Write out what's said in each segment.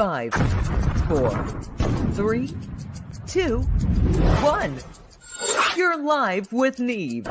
5, 4, 3, 2, 1. You're live with Neve.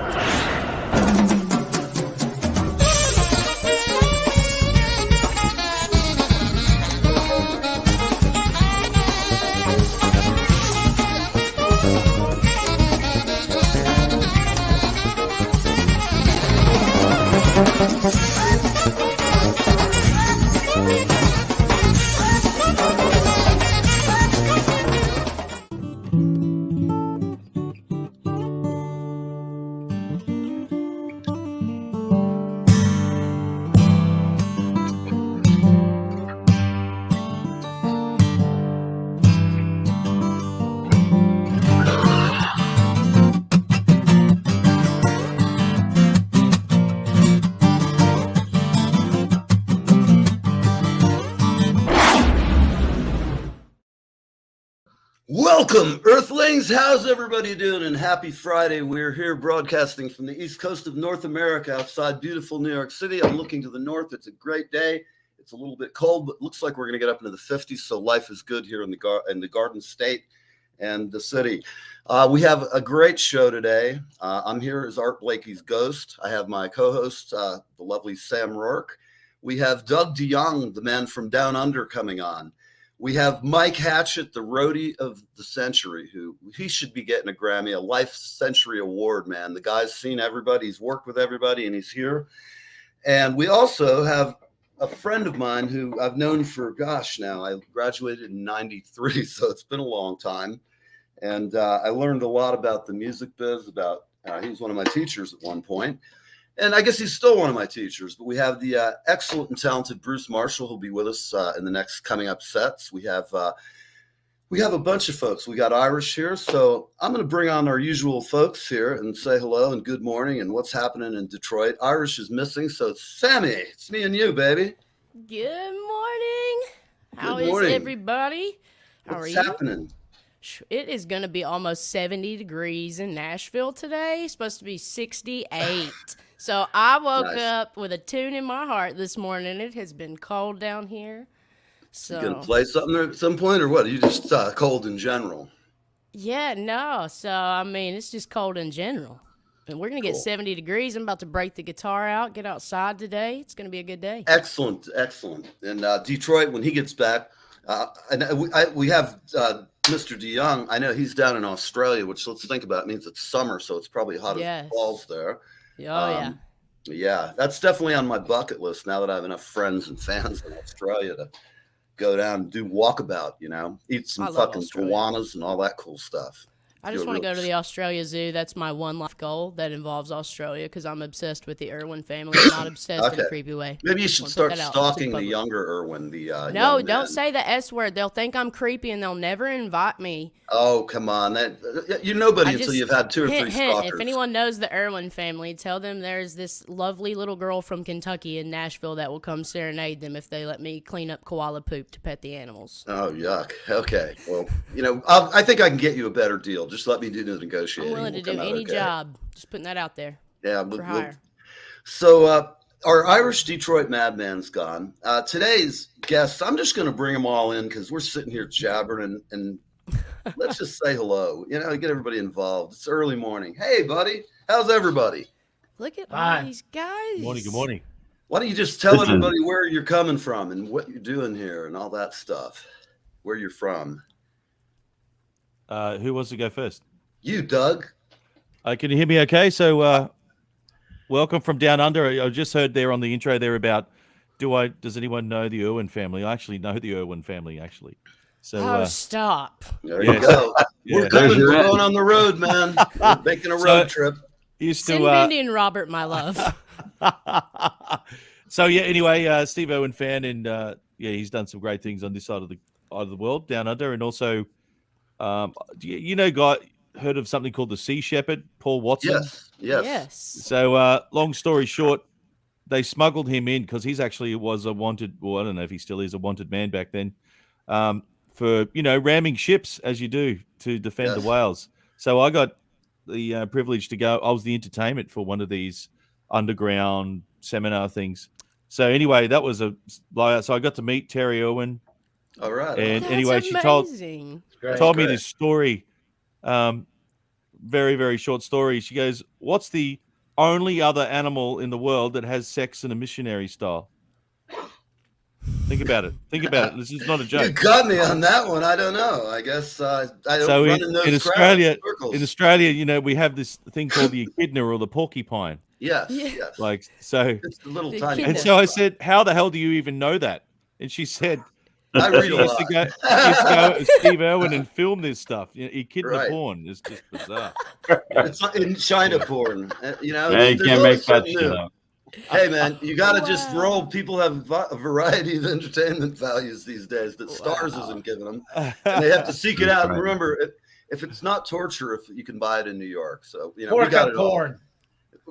Welcome, Earthlings. How's everybody doing? And happy Friday. We're here broadcasting from the east coast of North America outside beautiful New York City. I'm looking to the north. It's a great day. It's a little bit cold, but looks like we're going to get up into the 50s, so life is good here in the Garden State and the city. We have a great show today. I'm here as Art Blakey's ghost. I have my co-host, the lovely Sam Rourke. We have Doug DeJong, the man from Down Under, coming on. We have Mike Hatchet, the roadie of the century, who he should be getting a Grammy, a Life Century Award, man. The guy's seen everybody. He's worked with everybody, and he's here. And we also have a friend of mine who I've known for, now, I graduated in 93, so it's been a long time. And I learned a lot about the music biz, he was one of my teachers at one point. And I guess he's still one of my teachers, but we have the excellent and talented Bruce Marshall, who'll be with us in the next coming up sets. We have a bunch of folks. We got Irish here, so I'm going to bring on our usual folks here and say hello and good morning and what's happening in Detroit. Irish is missing, so it's Sammy. It's me and you, baby. Good morning. How is everybody? What's happening? It is going to be almost 70 degrees in Nashville today. It's supposed to be 68. So I woke up with a tune in my heart this morning. It has been cold down here. So you gonna play something at some point, or what? Are you just cold in general? Yeah, no. So I mean, it's just cold in general. And we're gonna get 70 degrees. I'm about to break the guitar out, get outside today. It's gonna be a good day. Excellent. And Detroit, when he gets back, we have Mr. DeJong. I know he's down in Australia, which, let's think about it, means it's summer, so it's probably hot as balls there. Yeah, that's definitely on my bucket list now that I have enough friends and fans in Australia to go down and do walkabout, eat some fucking piranhas and all that cool stuff. I just want to go to the Australia Zoo. That's my one life goal that involves Australia because I'm obsessed with the Irwin family. I'm not obsessed in a creepy way. Maybe you should start stalking the younger Irwin. No, don't say the S word. They'll think I'm creepy and they'll never invite me. Oh, come on. You're nobody until you've had two or three stalkers. If anyone knows the Irwin family, tell them there's this lovely little girl from Kentucky in Nashville that will come serenade them if they let me clean up koala poop to pet the animals. Oh, yuck. Okay. Well, I think I can get you a better deal. Just let me do the negotiating. I'm willing to do any job. Just putting that out there. Yeah. So our Irish Detroit madman's gone. Today's guests, I'm just going to bring them all in because we're sitting here jabbering and let's just say hello. Get everybody involved. It's early morning. Hey, buddy. How's everybody? Look at all these guys. Good morning. Why don't you just tell everybody where you're coming from and what you're doing here and all that stuff, where you're from. Who wants to go first? You, Doug. Can you hear me okay? So welcome from Down Under. I just heard there on the intro there about does anyone know the Irwin family? I actually know the Irwin family, actually. So stop. There you go. We're going on the road, man. We're making a road trip. Send Mindy and Robert my love. So anyway, Steve Irwin fan, and he's done some great things on this side of the world, Down Under, and also heard of something called the Sea Shepherd, Paul Watson? Yes. So long story short, they smuggled him in because he's actually was a wanted, I don't know if he still is a wanted man back then, for ramming ships as you do to defend the whales. So I got the privilege to go. I was the entertainment for one of these underground seminar things. So anyway, that was so I got to meet Terry Irwin, All right. And That's anyway, amazing. she told me great. this story, very, very short story. She goes, "What's the only other animal in the world that has sex in a missionary style?" Think about it. Think about it. This is not a You joke. got me on that one. I don't know. I guess I don't So run in those in Australia, you know, we have this thing called the echidna or the porcupine. Yes, Yeah. yes. Like, so, It's a little The tiny. echidna. and so I said, "How the hell do you even know that?" And she said, I read she a used to lot. go, she used to go to Steve Irwin and film this stuff. You know, echidna Right. porn is just bizarre. It's in China porn. You know, Yeah, you there's can't always make that something shit new. up. Hey, man, you got to just Wow. roll. People have a variety of entertainment values these days that Stars Wow. isn't giving them. And they have to seek it out. And Right. remember, if it's not torture, if you can buy it in New York. So, you know, Pork we got up it all. porn.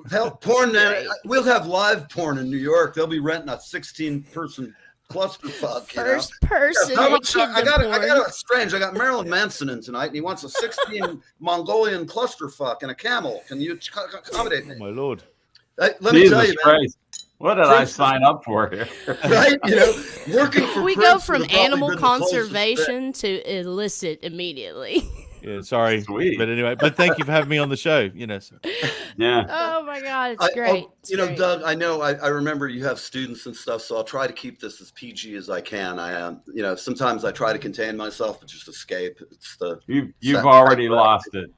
Hell, porn, Right. we'll have live porn in New York. They'll be renting a 16-person clusterfuck. First You know? person How much- echidna I got porn. it's strange. I got Marilyn Manson in tonight, and he wants a 16 Mongolian clusterfuck and a camel. Can you accommodate Oh me? my lord! Let me tell Jesus you, man. Christ. What did I sign up for here? Right? You know, working for We Prince go would from have probably animal been the closest thing. conservation to illicit immediately. Yeah, sorry, Sweet. but anyway, but thank you for having me on the show. You know, so. Yeah. Oh my God, it's great. It's You know, great. Doug, I know I remember you have students and stuff, so I'll try to keep this as PG as I can. I am, you know, sometimes I try to contain myself, but just escape. It's the You've already lost it.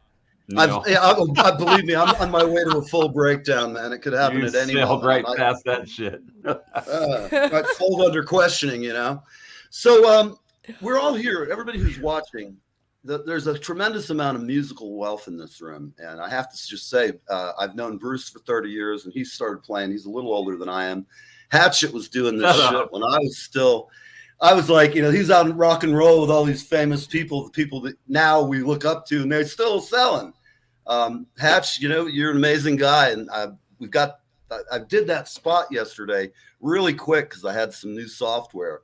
Neil. I believe me, I'm on my way to a full breakdown, man. It could happen You at any sailed moment. right past that shit. I fold under questioning, you know. So we're all here. Everybody who's watching, there's a tremendous amount of musical wealth in this room, and I have to just say, I've known Bruce for 30 years, and he started playing. He's a little older than I am. Hatchet was doing this shit when I was like, you know, he's out in rock and roll with all these famous people, the people that now we look up to, and they're still selling. Hatch, you know, you're an amazing guy, and I did that spot yesterday really quick because I had some new software,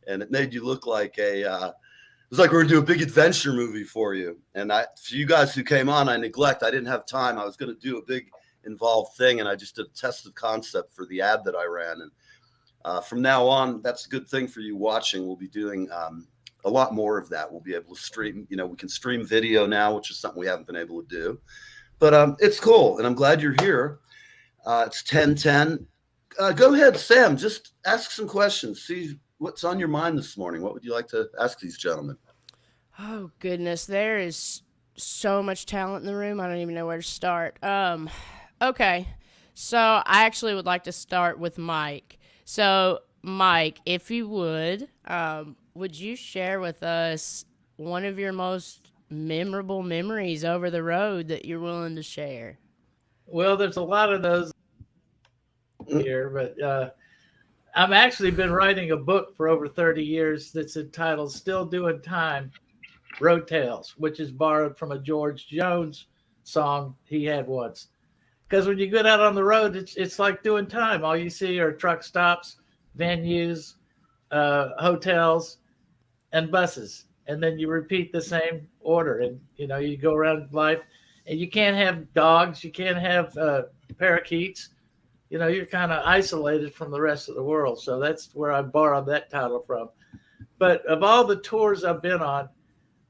and it made you look like it was like we were doing a big adventure movie for you. And for you guys who came on, I didn't have time. I was going to do a big involved thing, and I just did a test of concept for the ad that I ran. And from now on, that's a good thing for you watching. We'll be doing a lot more of that. We'll be able to stream, you know, we can stream video now, which is something we haven't been able to do. But it's cool, and I'm glad you're here. It's 10:10. Go ahead, Sam. Just ask some questions. See what's on your mind this morning. What would you like to ask these gentlemen? Oh goodness, there is so much talent in the room. I don't even know where to start. Okay, so I actually would like to start with Mike. So Mike, if you would you share with us one of your most memorable memories over the road that you're willing to share? Well, there's a lot of those here, but I've actually been writing a book for over 30 years that's entitled Still Doing Time, Road Tales, which is borrowed from a George Jones song he had once. Because when you get out on the road, it's like doing time. All you see are truck stops, venues, hotels, and buses. And then you repeat the same order. And, you know, you go around life, and you can't have dogs. You can't have parakeets. You know, you're kind of isolated from the rest of the world. So that's where I borrowed that title from. But of all the tours I've been on,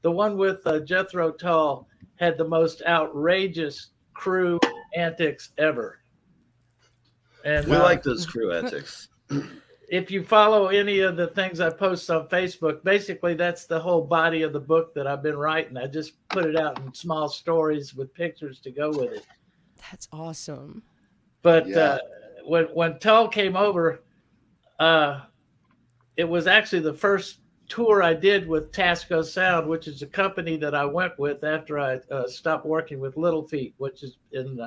the one with Jethro Tull had the most outrageous crew antics ever. And We like those crew antics. if you follow any of the things I post on Facebook, basically that's the whole body of the book that I've been writing. I just put it out in small stories with pictures to go with it. That's awesome. But Yeah. when Tull came over, it was actually the first tour I did with Tasco Sound, which is a company that I went with after I stopped working with Little Feat, which is in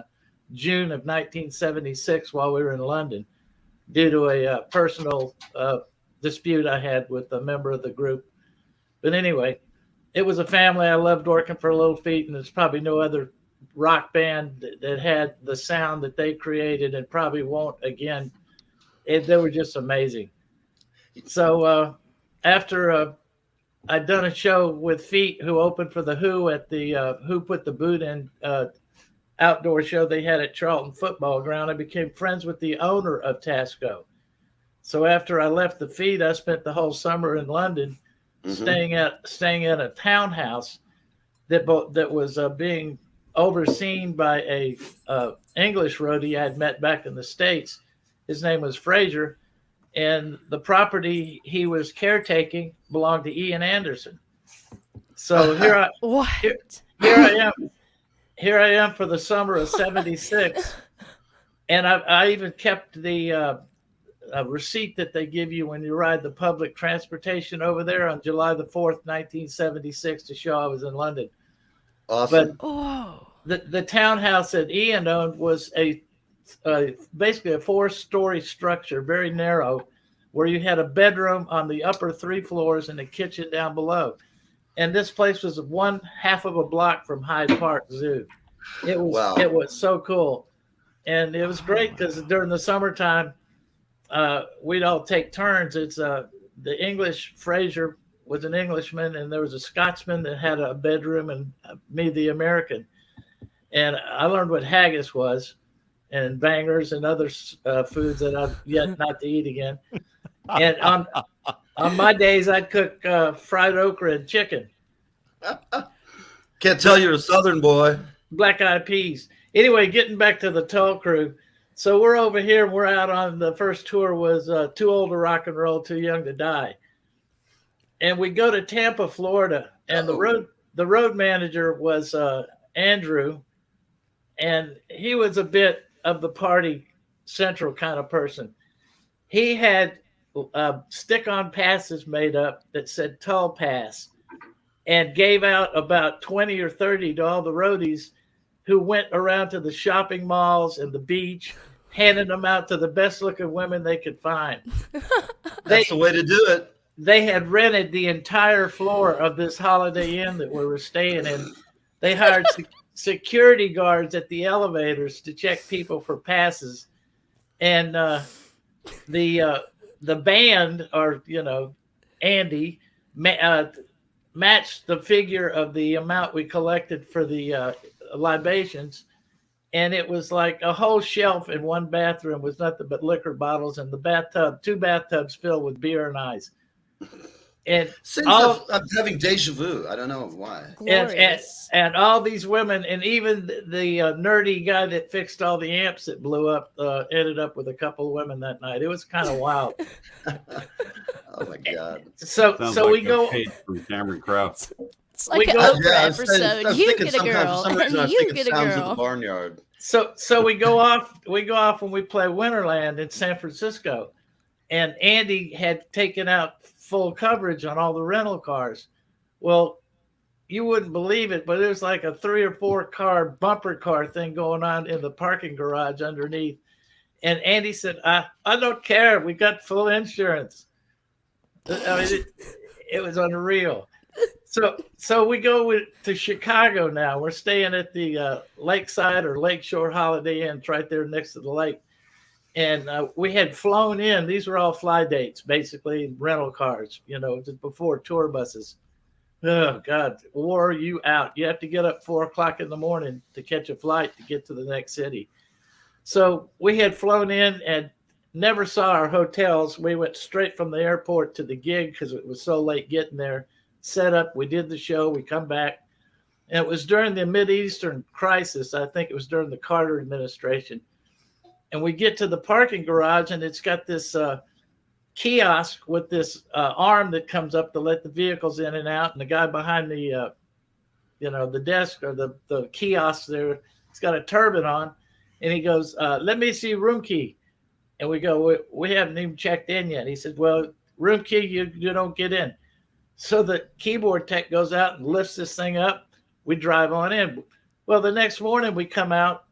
June of 1976 while we were in London, due to a personal dispute I had with a member of the group. But anyway, it was a family. I loved working for Little Feat, and there's probably no other rock band that had the sound that they created and probably won't again. They were just amazing. So after I'd done a show with Feet, who opened for the Who at the Who Put the Boot In outdoor show they had at Charlton Football Ground, I became friends with the owner of Tasco. So after I left the Feet, I spent the whole summer in London staying in a townhouse that was being overseen by a English roadie I had met back in the States. His name was Fraser, and the property he was caretaking belonged to Ian Anderson. So here I am for the summer of '76, and I even kept the receipt that they give you when you ride the public transportation over there on July the 4th, 1976, to show I was in London. Awesome. But the townhouse that Ian owned was basically a 4-story structure, very narrow, where you had a bedroom on the upper 3 floors and a kitchen down below. And this place was 1/2 of a block from Hyde Park Zoo. It was so cool. And it was great because during the summertime, we'd all take turns. It's the English, Fraser was an Englishman, and there was a Scotsman that had a bedroom, and me, the American. And I learned what haggis was, and bangers and other foods that I've yet not to eat again. And on my days, I'd cook fried okra and chicken. Can't tell you're a Southern boy. Black-eyed peas. Anyway, getting back to the toll crew. So we're over here, and we're out on the first tour was Too Old to Rock and Roll, Too Young to Die. And we go to Tampa, Florida, and the road manager was Andrew, and he was a bit of the party central kind of person. He had stick-on passes made up that said Toll Pass, and gave out about 20 or 30 to all the roadies who went around to the shopping malls and the beach, handing them out to the best-looking women they could find. That's the way to do it. They had rented the entire floor of this Holiday Inn that we were staying in. They hired security guards at the elevators to check people for passes. And the band, or, Andy, matched the figure of the amount we collected for the libations. And it was like a whole shelf in one bathroom was nothing but liquor bottles, and the bathtub, 2 bathtubs filled with beer and ice. And I'm having deja vu. I don't know why. And all these women, and even the nerdy guy that fixed all the amps that blew up, ended up with a couple of women that night. It was kind of wild. Oh my God! So like we go from Cameron Crowe. It's like an Oprah episode. You get a girl, and you get a girl. The barnyard. So we go off. We go off when we play Winterland in San Francisco, and Andy had taken out full coverage on all the rental cars. Well, you wouldn't believe it, but there's like a 3 or 4 car bumper car thing going on in the parking garage underneath. And Andy said, I don't care. We got full insurance. I mean, it was unreal. So we go to Chicago now. We're staying at the Lakeside or Lakeshore Holiday Inn right there next to the lake. And we had flown in. These were all fly dates, basically, rental cars, just before tour buses. Oh, God, wore you out. You have to get up 4 o'clock in the morning to catch a flight to get to the next city. So we had flown in and never saw our hotels. We went straight from the airport to the gig because it was so late getting there. Set up, we did the show, we come back. And it was during the Mideastern crisis. I think it was during the Carter administration. And we get to the parking garage, and it's got this kiosk with this arm that comes up to let the vehicles in and out. And the guy behind the, the desk or the kiosk there, he's got a turban on. And he goes, let me see room key. And we go, we haven't even checked in yet. He said, well, room key, you don't get in. So the keyboard tech goes out and lifts this thing up. We drive on in. Well, the next morning we come out.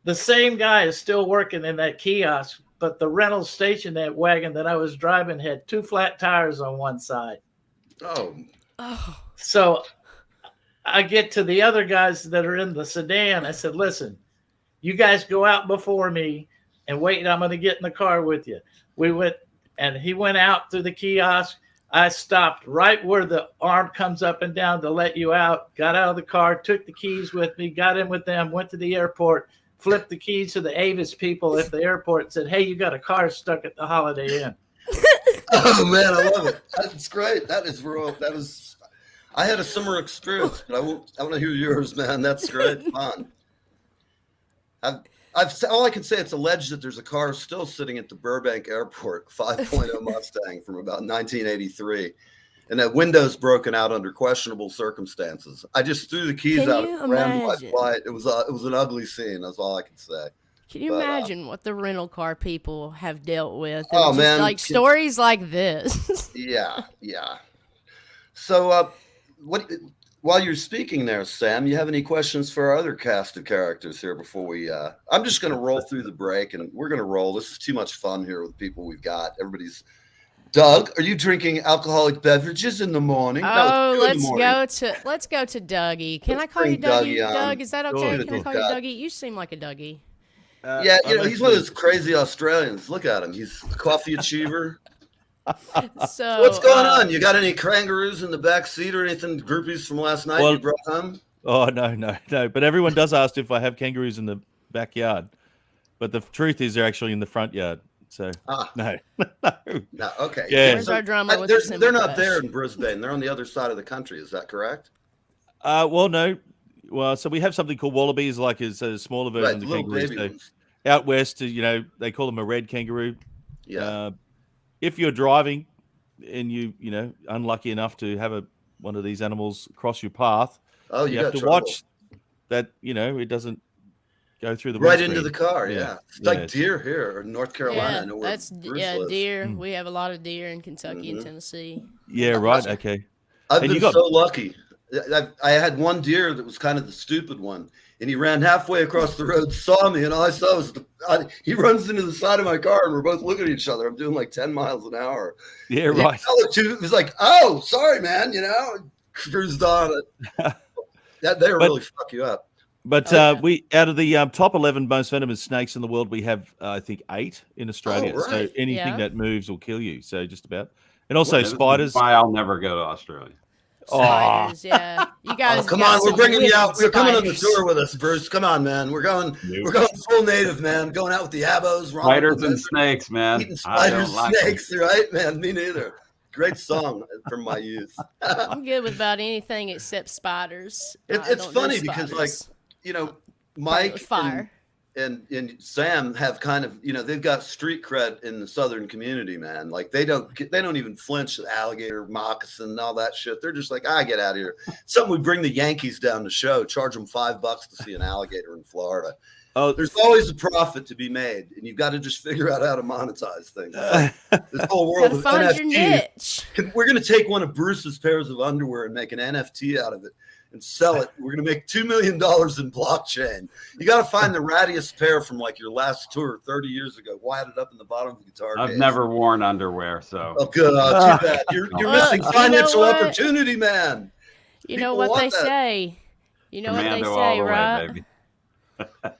The same guy is still working in that kiosk, but the rental station that wagon that I was driving had 2 flat tires on one side. Oh. So I get to the other guys that are in the sedan. I said, listen, you guys go out before me and wait. I'm going to get in the car with you. We went, and he went out through the kiosk. I stopped right where the arm comes up and down to let you out, got out of the car, took the keys with me, got in with them, went to the airport, flipped the keys to the Avis people at the airport and said, hey, you got a car stuck at the Holiday Inn. Oh man, I love it. That's great. That is real. That is. I had a similar experience, but I want to hear yours, man. That's great fun. All I can say, it's alleged that there's a car still sitting at the Burbank Airport, 5.0 Mustang from about 1983, and that window's broken out under questionable circumstances. I just threw the keys out and ran my flight. It was an ugly scene. That's all I can say. Can you imagine what the rental car people have dealt with? Oh, just man. like stories like this. Yeah. So, while you're speaking there, Sam, you have any questions for our other cast of characters here before we? I'm just going to roll through the break, and we're going to roll. This is too much fun here with the people we've got. Everybody's. Doug, are you drinking alcoholic beverages in the morning? Oh, let's go to Dougie. Can I call you Dougie? Doug, is that okay? Can I call you Dougie? You seem like a Dougie. Yeah, he's one of those crazy Australians. Look at him. He's a coffee achiever. So what's going on? You got any kangaroos in the back seat or anything? Groupies from last night you brought home? Oh no. But everyone does ask if I have kangaroos in the backyard. But the truth is, they're actually in the front yard. So no. Okay. Yeah. Where's our drama with they're not there in Brisbane. They're on the other side of the country. Is that correct? Well, no. Well, so we have something called wallabies, like it's a smaller version of the kangaroos. So out west, they call them a red kangaroo. Yeah. If you're driving and you unlucky enough to have one of these animals cross your path, you have to watch that it doesn't go through the right windscreen. into the car. Yeah. It's like deer here in North Carolina. Deer. We have a lot of deer in Kentucky and Tennessee. Yeah, right. Okay. I've been so lucky. I had one deer that was kind of the stupid one, and he ran halfway across the road, saw me, and all I saw was he runs into the side of my car, and we're both looking at each other. I'm doing like 10 miles an hour. Yeah, right. It was like, oh, sorry, man, cruised on it. They really fuck you up. But we, out of the top 11 most venomous snakes in the world, we have, I think, 8 in Australia. Oh, right. So anything that moves will kill you. So just about. And also spiders. Why I'll never go to Australia. Spiders, yeah. You guys, come on, we're bringing you out. We're coming on the tour with us, Bruce. Come on, man. We're going full native, man. Going out with the abos. Spiders and snakes, man. Eating spiders, snakes, right, man? Me neither. Great song from my youth. I'm good with about anything except spiders. It's funny because, Mike fire. And Sam have kind of, they've got street cred in the Southern community, man. Like they don't even flinch at alligator, moccasin, and all that shit. They're just like, get out of here. Something we bring the Yankees down to show, charge them $5 to see an alligator in Florida. Oh, there's always a profit to be made, and you've got to just figure out how to monetize things. This whole world of NFT. We're going to take one of Bruce's pairs of underwear and make an NFT out of it and sell it. We're going to make $2 million in blockchain. You got to find the rattiest pair from like your last tour 30 years ago. Wired it up in the bottom of the guitar case. I've never worn underwear, so. Oh, good. Too bad. You're missing financial opportunity, man. You know what they say. You know what they say, right? Baby.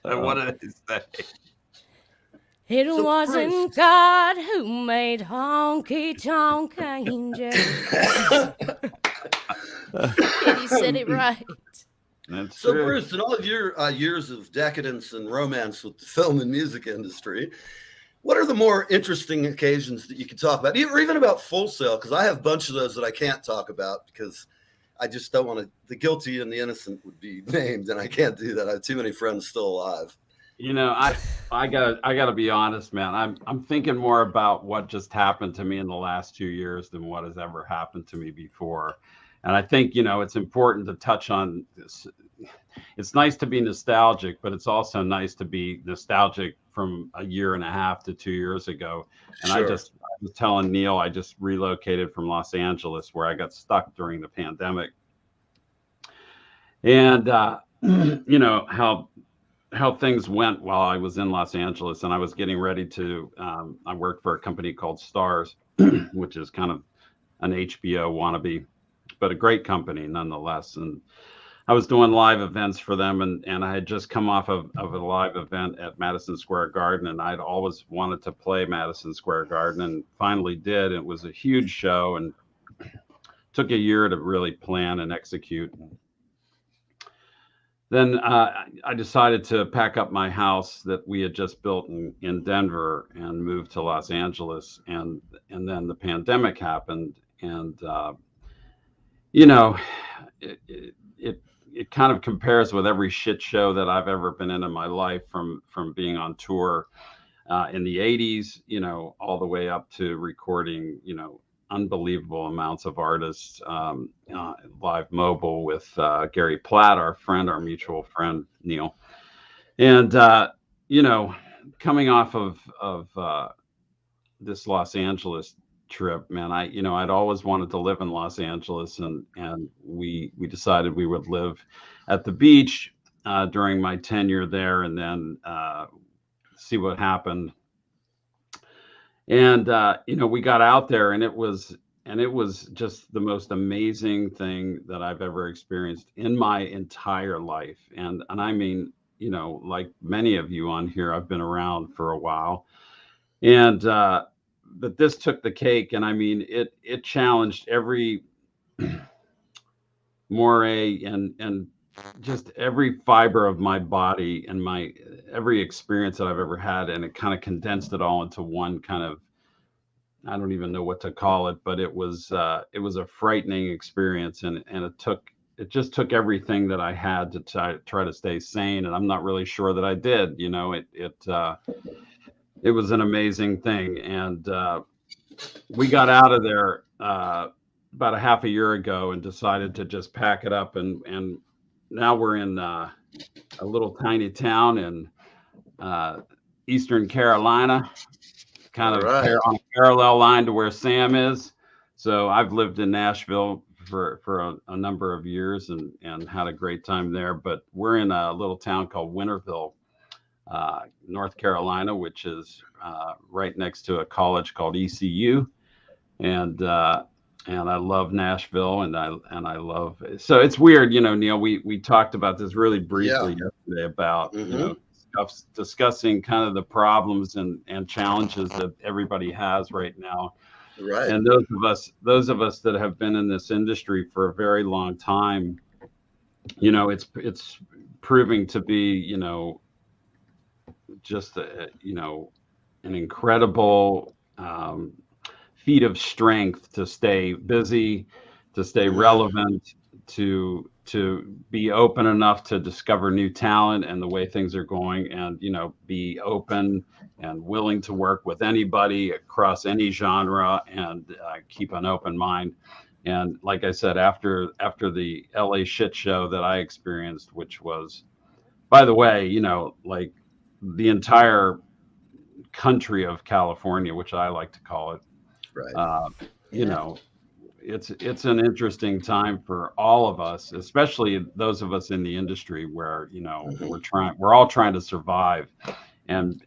What did they say? It wasn't God who made honky tonk angels. He said it right. That's so, true. Bruce, in all of your years of decadence and romance with the film and music industry, what are the more interesting occasions that you can talk about, or even about Full Sail? Because I have a bunch of those that I can't talk about because I just don't want to. The guilty and the innocent would be named, and I can't do that. I have too many friends still alive. I gotta be honest, man. I'm thinking more about what just happened to me in the last 2 years than what has ever happened to me before. And I think, it's important to touch on this. It's nice to be nostalgic, but it's also nice to be nostalgic from a year and a half to 2 years ago. And sure. I was telling Neil, I just relocated from Los Angeles where I got stuck during the pandemic. And, how things went while I was in Los Angeles, and I was getting ready to, I worked for a company called Stars, which is kind of an HBO wannabe, but a great company nonetheless. And I was doing live events for them, and I had just come off of a live event at Madison Square Garden, and I'd always wanted to play Madison Square Garden, and finally did. It was a huge show, and took a year to really plan and execute. then I decided to pack up my house that we had just built in Denver and move to Los Angeles. And then the pandemic happened, and you know, it kind of compares with every shit show that I've ever been in my life, from being on tour in the 80s, you know, all the way up to recording, you know, unbelievable amounts of artists live mobile with Gary Platt, our mutual friend Neil. And you know, coming off of this Los Angeles trip, man, I'd always wanted to live in Los Angeles, and we decided we would live at the beach during my tenure there, and then see what happened. And you know, we got out there, and it was just the most amazing thing that I've ever experienced in my entire life. And I mean, you know, like many of you on here, I've been around for a while, and but this took the cake. And I mean, it challenged every moray and just every fiber of my body and my every experience that I've ever had, and it kind of condensed it all into one kind of, I don't even know what to call it, but it was a frightening experience, and it just took everything that I had to try to stay sane, and I'm not really sure that I did. You know, it was an amazing thing, and we got out of there about a half a year ago and decided to just pack it up, and now we're in a little tiny town in Eastern Carolina, kind of on a parallel line to where Sam is. So I've lived in Nashville for a number of years and had a great time there. But we're in a little town called Winterville, North Carolina, which is right next to a college called ECU. And I love Nashville, and I love it. So it's weird, you know, Neil, we talked about this really briefly yesterday about, you know, discussing kind of the problems and challenges that everybody has right now. Right. And those of us that have been in this industry for a very long time, you know, it's proving to be, you know, just you know, an incredible feat of strength to stay busy, to stay relevant, to be open enough to discover new talent and the way things are going, and, you know, be open and willing to work with anybody across any genre, and keep an open mind. And like I said, after the LA shit show that I experienced, which was, by the way, you know, like the entire country of California, which I like to call it, right. You know, it's an interesting time for all of us, especially those of us in the industry where, you know, we're all trying to survive and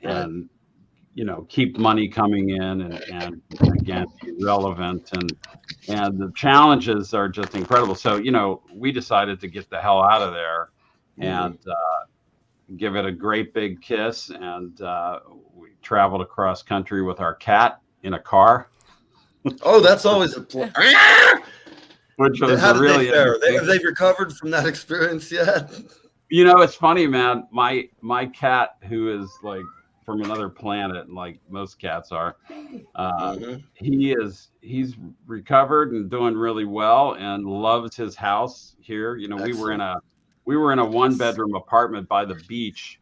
you know, keep money coming in and again, be relevant, and the challenges are just incredible. So, you know, we decided to get the hell out of there and give it a great big kiss, and we traveled across country with our cat in a car. Oh, that's always a plan. Which was How did really they fare? Have they recovered from that experience yet? You know, it's funny, man. My cat, who is like from another planet, like most cats are, he's recovered and doing really well and loves his house here. You know, Excellent. we were in a 1-bedroom apartment by the beach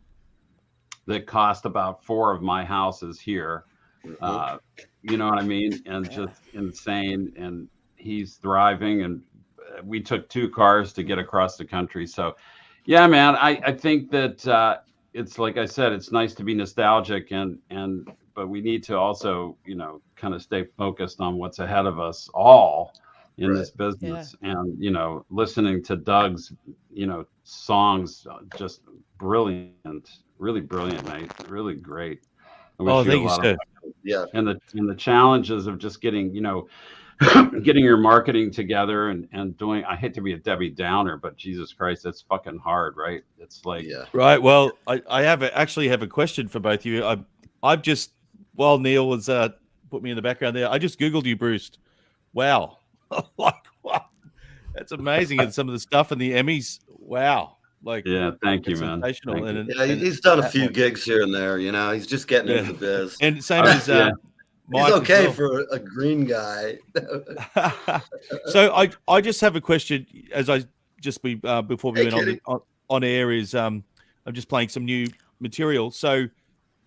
that cost about 4 of my houses here. You know what I mean? And just insane. And he's thriving. And we took 2 cars to get across the country. So, yeah, man, I think that it's like I said, it's nice to be nostalgic, but we need to also, you know, kind of stay focused on what's ahead of us all in this business. And, you know, listening to Doug's, you know, songs, just brilliant, really brilliant, mate. Really great. Oh, thank you, sir. Yeah. And the challenges of just getting, you know, getting your marketing together and doing, I hate to be a Debbie Downer, but Jesus Christ, that's fucking hard, right? It's like, right. Well, I actually have a question for both of you. I've just, while Neil was put me in the background there, I just Googled you, Bruce. Wow. Like, wow. That's amazing. And some of the stuff in the Emmys. Wow. Like, Yeah, thank you, it's man. sensational. Thank you. Yeah, he's done a few gigs here and there. You know, he's just getting into the biz. And same as Yeah. Mike He's as okay well. for a green guy. So I just have a question as I just before we Hey, went on air is I'm just playing some new material. So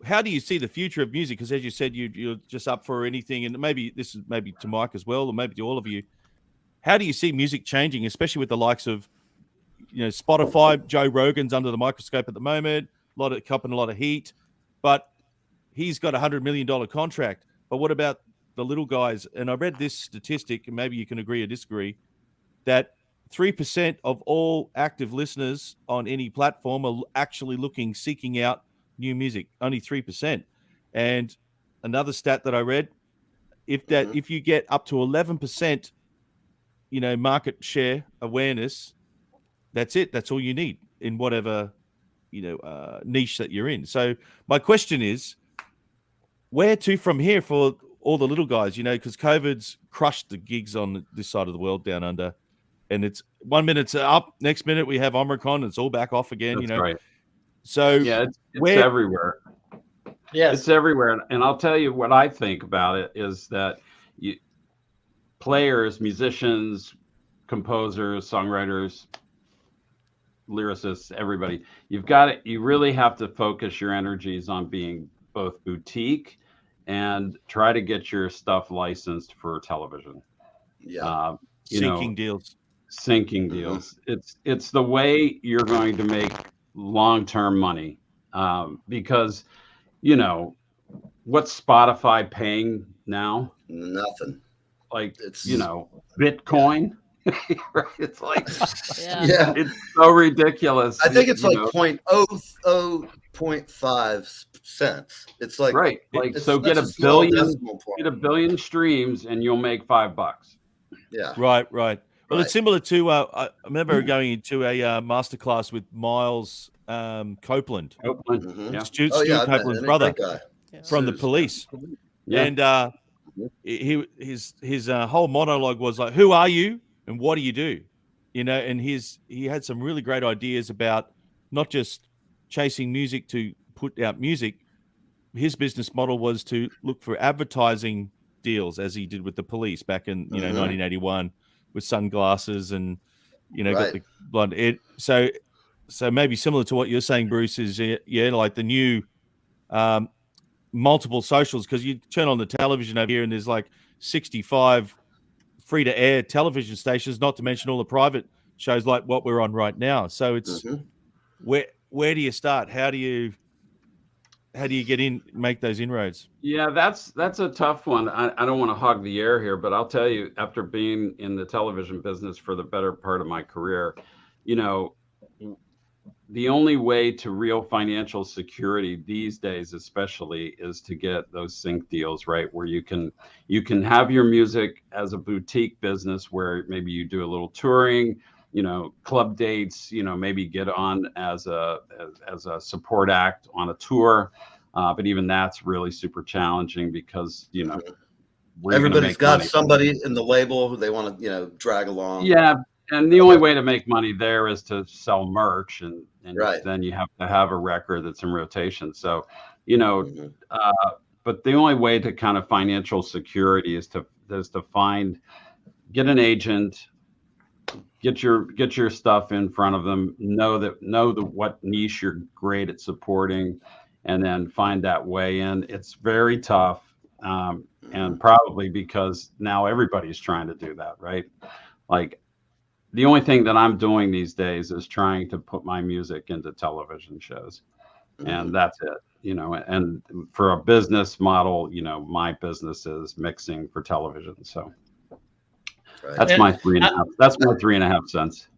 how do you see the future of music? Because as you said, you're just up for anything, and maybe this is maybe to Mike as well, or maybe to all of you. How do you see music changing, especially with the likes of Spotify? Joe Rogan's under the microscope at the moment, a lot of heat, but he's got $100 million contract. But what about the little guys? And I read this statistic, and maybe you can agree or disagree, that 3% of all active listeners on any platform are actually seeking out new music. Only 3%. And another stat that I read, if you get up to 11%, market share awareness, that's it. That's all you need in whatever niche that you're in. So my question is, where to from here for all the little guys, because COVID's crushed the gigs on this side of the world down under. And it's 1 minute it's up, next minute we have Omicron, it's all back off again. That's right. So yeah, it's everywhere. Yes. It's everywhere. And I'll tell you what I think about it is that players, musicians, composers, songwriters, lyricists, everybody, you really have to focus your energies on being both boutique and try to get your stuff licensed for television. Yeah. Syncing deals. Syncing deals. It's the way you're going to make long-term money. Because, what's Spotify paying now? Nothing. Like, Bitcoin. It's like, Yeah. it's so ridiculous. I think it's like 0.0005 cents. It's like, right. Like, so get a billion streams and you'll make $5. Yeah. Right. Well, it's similar to, I remember going into a masterclass with Miles Copeland. Yeah. Stu Copeland's brother from the Police. Yeah. And his whole monologue was like, who are you and what do you do? And he had some really great ideas about not just chasing music to put out music. His business model was to look for advertising deals, as he did with the Police back in 1981 with sunglasses and got the blood. So maybe similar to what you're saying, Bruce, is like the new multiple socials, because you turn on the television over here and there's like 65 free to air television stations, not to mention all the private shows like what we're on right now. So it's where do you start? How do you get in, make those inroads? Yeah, that's a tough one. I don't want to hog the air here, but I'll tell you, after being in the television business for the better part of my career, the only way to real financial security these days, especially, is to get those sync deals, right? Where you can have your music as a boutique business where maybe you do a little touring, club dates, maybe get on as a support act on a tour. But even that's really super challenging because, everybody's got somebody in the label who they want to, drag along. Yeah. And the only way to make money there is to sell merch, and then you have to have a record that's in rotation. So, but the only way to kind of financial security is to get an agent, get your stuff in front of them, know what niche you're great at supporting, and then find that way in. It's very tough, and probably because now everybody's trying to do that, right? Like, the only thing that I'm doing these days is trying to put my music into television shows, and that's it. And for a business model, my business is mixing for television. So that's my 3.5. That's my 3.5 cents.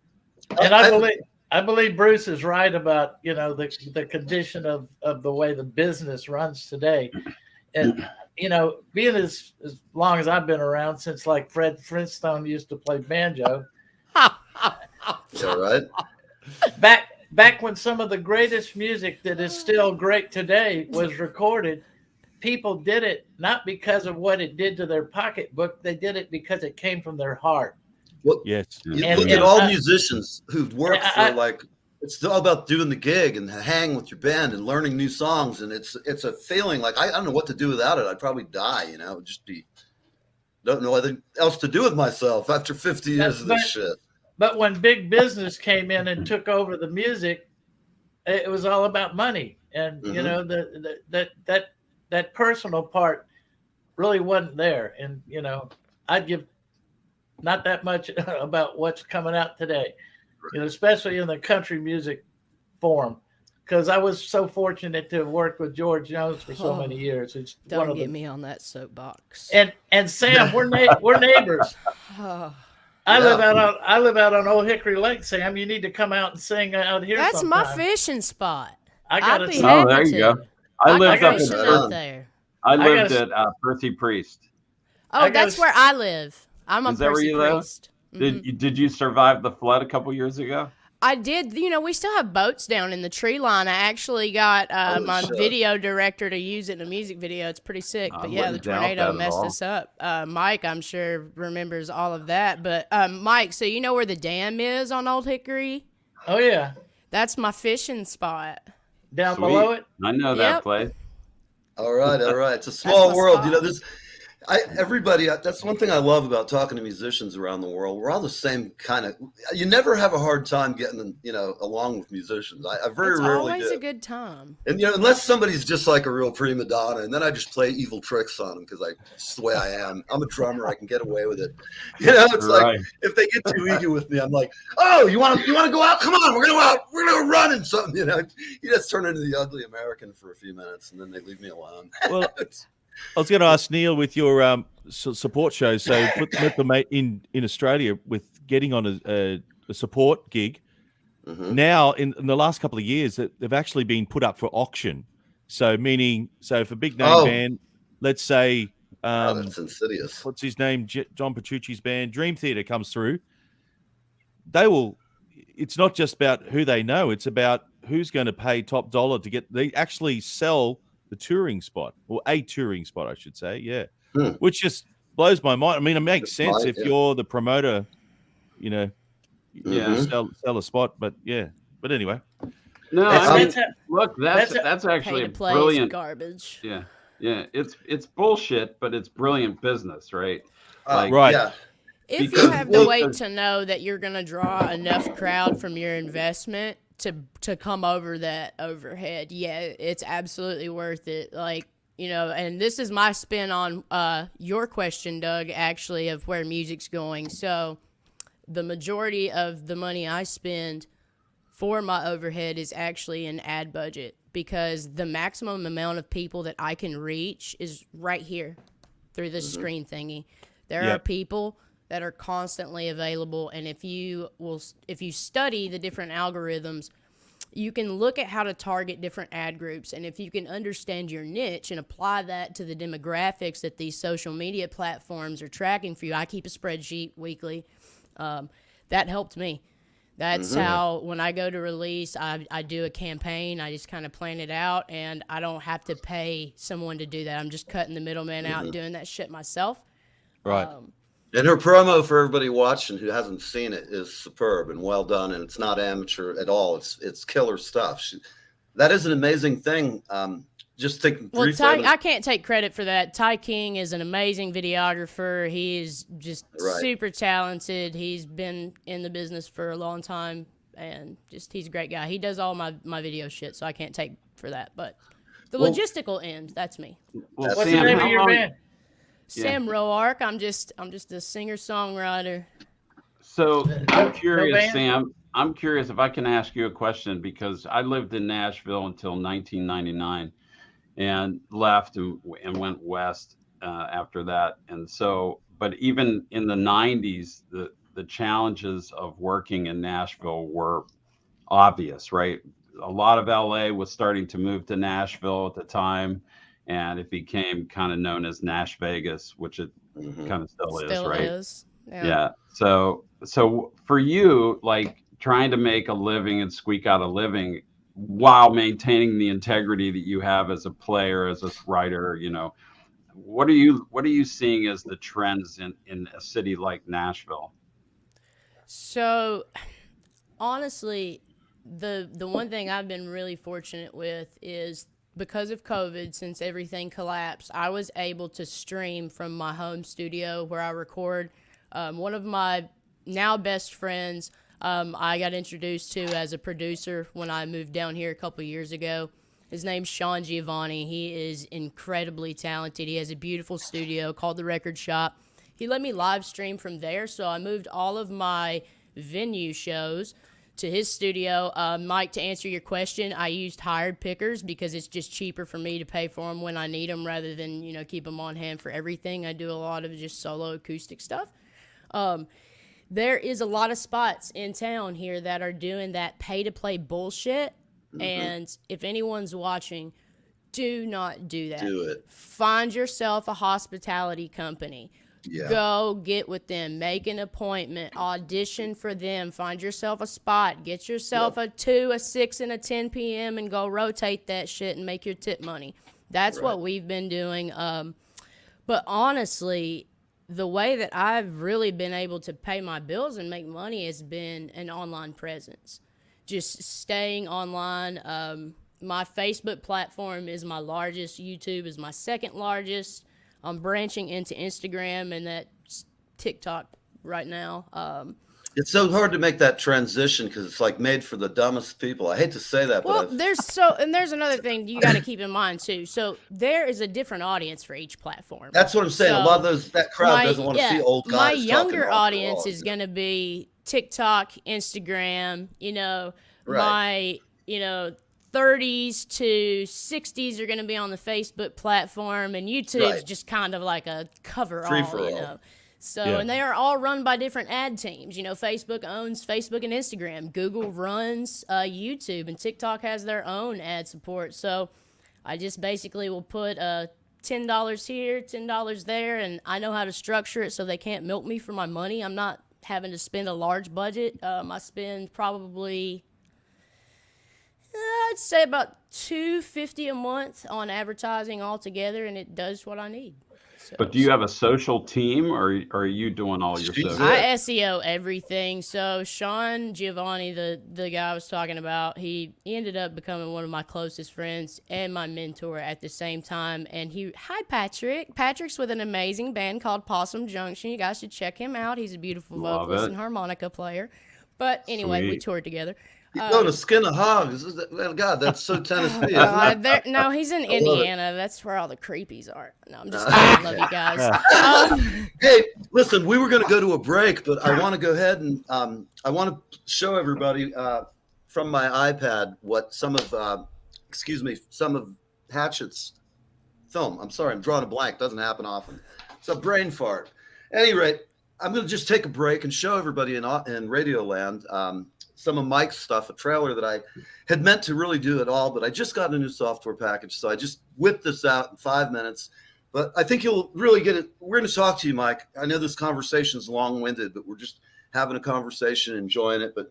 And I believe Bruce is right about the condition of the way the business runs today, and being as long as I've been around, since like Fred Flintstone used to play banjo. Yeah, right. Back when some of the greatest music that is still great today was recorded, people did it not because of what it did to their pocketbook. They did it because it came from their heart. Well, yes. You look at all musicians who've worked for like It's all about doing the gig and hang with your band and learning new songs. And it's a feeling like I don't know what to do without it. I'd probably die, you know, just don't know anything else to do with myself after 50 years of this shit. But when big business came in and took over the music, it was all about money. And, you know, that personal part really wasn't there. And, you know, I'd give not that much about what's coming out today, you know, especially in the country music form, because I was so fortunate to have worked with George Jones for so many years. It's Don't get me on that soapbox. And Sam, we're neighbors. I live out on Old Hickory Lake, Sam. You need to come out and sing out here. That's sometime. my fishing spot. I'd be happy there you to. go. I lived up fishing in out there. I lived at Percy Priest. Oh, that's where I live. I'm a Is that where Percy you live? Priest. Mm-hmm. Did you survive the flood a couple years ago? I did. You know, we still have boats down in the tree line. I actually got my video director to use it in a music video. It's pretty sick. But yeah, the tornado messed us up. Mike, I'm sure, remembers all of that. But Mike, so you know where the dam is on Old Hickory? Oh, yeah. That's my fishing spot. Down below it? I know that place. All right. It's a small world. spot. You know, everybody, that's one thing I love about talking to musicians around the world. We're all the same kind of, you never have a hard time getting, you know, along with musicians. I very It's rarely always do. a good time. And, you know, unless somebody's just like a real prima donna, and then I just play evil tricks on them because it's the way I am. I'm a drummer. I can get away with it. You know, it's like, if they get too eager with me, I'm like, oh, you want to go out? Come on, we're going to go out. We're going to go running something, you know. You just turn into the ugly American for a few minutes, and then they leave me alone. Well, I was going to ask Neil with your support show. So with the mate in Australia with getting on a support gig. Mm-hmm. Now in the last couple of years, they've actually been put up for auction. So if a big name band, let's say, that's insidious. What's his name? John Petrucci's band, Dream Theater, comes through. They will. It's not just about who they know; it's about who's going to pay top dollar to get. They actually sell the touring spot, or a touring spot, I should say. Yeah. Which just blows my mind. I mean, it makes sense if you're the promoter, you know, sell a spot. But yeah. But anyway. No, look, that's actually a brilliant garbage. Yeah. It's bullshit, but it's brilliant business, right? Right. Yeah. If you have the weight to know that you're going to draw enough crowd from your investment to come over that overhead, yeah, it's absolutely worth it. Like, you know, and this is my spin on your question, Doug, actually, of where music's going. So the majority of the money I spend for my overhead is actually an ad budget, because the maximum amount of people that I can reach is right here through this screen thingy. There are people that are constantly available, and if you study the different algorithms, you can look at how to target different ad groups, and if you can understand your niche and apply that to the demographics that these social media platforms are tracking for you. I keep a spreadsheet weekly. That helped me. That's how, when I go to release, I do a campaign. I just kind of plan it out, and I don't have to pay someone to do that. I'm just cutting the middleman out and doing that shit myself. Right. And her promo, for everybody watching who hasn't seen it, is superb and well done, and it's not amateur at all. It's killer stuff. That is an amazing thing. Just think. Well, I can't take credit for that. Ty King is an amazing videographer. He is just super talented. He's been in the business for a long time, and he's a great guy. He does all my video shit, so I can't take for that. But the logistical end, that's me. What's the name of your band? Sam Roark. I'm just a singer-songwriter. So I'm curious, Sam. I'm curious if I can ask you a question, because I lived in Nashville until 1999 and left and went west after that. And so, but even in the 90s, the challenges of working in Nashville were obvious, right? A lot of LA was starting to move to Nashville at the time, and it became kind of known as Nash Vegas, which it kind of still is, right? Is. Yeah. So for you, like trying to make a living and squeak out a living while maintaining the integrity that you have as a player, as a writer, you know, what are you seeing as the trends in a city like Nashville? So honestly, the one thing I've been really fortunate with is because of COVID, since everything collapsed, I was able to stream from my home studio where I record. One of my now best friends, I got introduced to as a producer when I moved down here a couple years ago. His name's Sean Giovanni. He is incredibly talented. He has a beautiful studio called The Record Shop. He let me live stream from there, so I moved all of my venue shows to his studio. Mike, to answer your question, I used hired pickers because it's just cheaper for me to pay for them when I need them rather than, keep them on hand for everything. I do a lot of just solo acoustic stuff. There is a lot of spots in town here that are doing that pay-to-play bullshit, and if anyone's watching, do not do that. Do it. Find yourself a hospitality company. Yeah. Go get with them, make an appointment, audition for them, find yourself a spot, get yourself a 2, a 6, and a 10 p.m. and go rotate that shit and make your tip money. That's what we've been doing. But honestly, the way that I've really been able to pay my bills and make money has been an online presence. Just staying online. My Facebook platform is my largest. YouTube is my second largest. I'm branching into Instagram and that TikTok right now. It's so hard to make that transition because it's like made for the dumbest people. I hate to say that, Well, but there's another thing you got to keep in mind too. So there is a different audience for each platform. that's what I'm saying. So a lot of that crowd doesn't want to see old guys. My talking younger all audience along. is going to be TikTok, Instagram, my, 30s to 60s are going to be on the Facebook platform, and YouTube's just kind of like a cover-all, Free-for-all. So, Yeah. and they are all run by different ad teams. Facebook owns Facebook and Instagram. Google runs YouTube, and TikTok has their own ad support. So I just basically will put $10 here, $10 there, and I know how to structure it so they can't milk me for my money. I'm not having to spend a large budget. I spend probably... I'd say about $250 a month on advertising altogether, and it does what I need. So, But do you have a social team, or are you doing all your She's social? it. I SEO everything. So Sean Giovanni, the guy I was talking about, he ended up becoming one of my closest friends and my mentor at the same time. And hi Patrick. Patrick's with an amazing band called Possum Junction. You guys should check him out. He's a beautiful Love vocalist it. and harmonica player. But anyway, we Sweet. toured together. You go to Skin of Hogs. God, that's so Tennessee, isn't it? No, he's in love it. Indiana. That's where all the creepies are. No, I'm just kidding. I love you guys. Hey, listen, we were going to go to a break, but I want to go ahead and I want to show everybody from my iPad what some of Hatchet's film. I'm sorry, I'm drawing a blank. Doesn't happen often. It's a brain fart. At any rate, I'm going to just take a break and show everybody in Radioland some of Mike's stuff, a trailer that I had meant to really do it all, but I just got a new software package, so I just whipped this out in 5 minutes. But I think you'll really get it. We're going to talk to you, Mike. I know this conversation is long-winded, but we're just having a conversation, enjoying it. But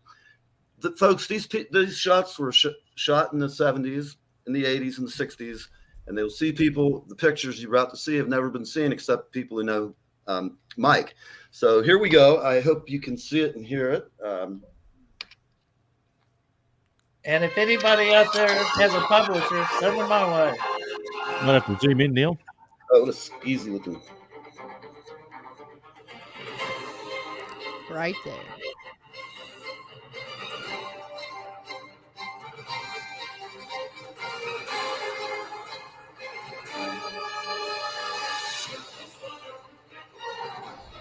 folks, these shots were shot in the 70s, in the 80s, and the 60s, and they'll see people. The pictures you're about to see have never been seen except people who know Mike. So here we go. I hope you can see it and hear it. And if anybody out there has a publisher, send them my way. I'm gonna have to zoom in, Neil. Oh, what a skeezy looking. Right there.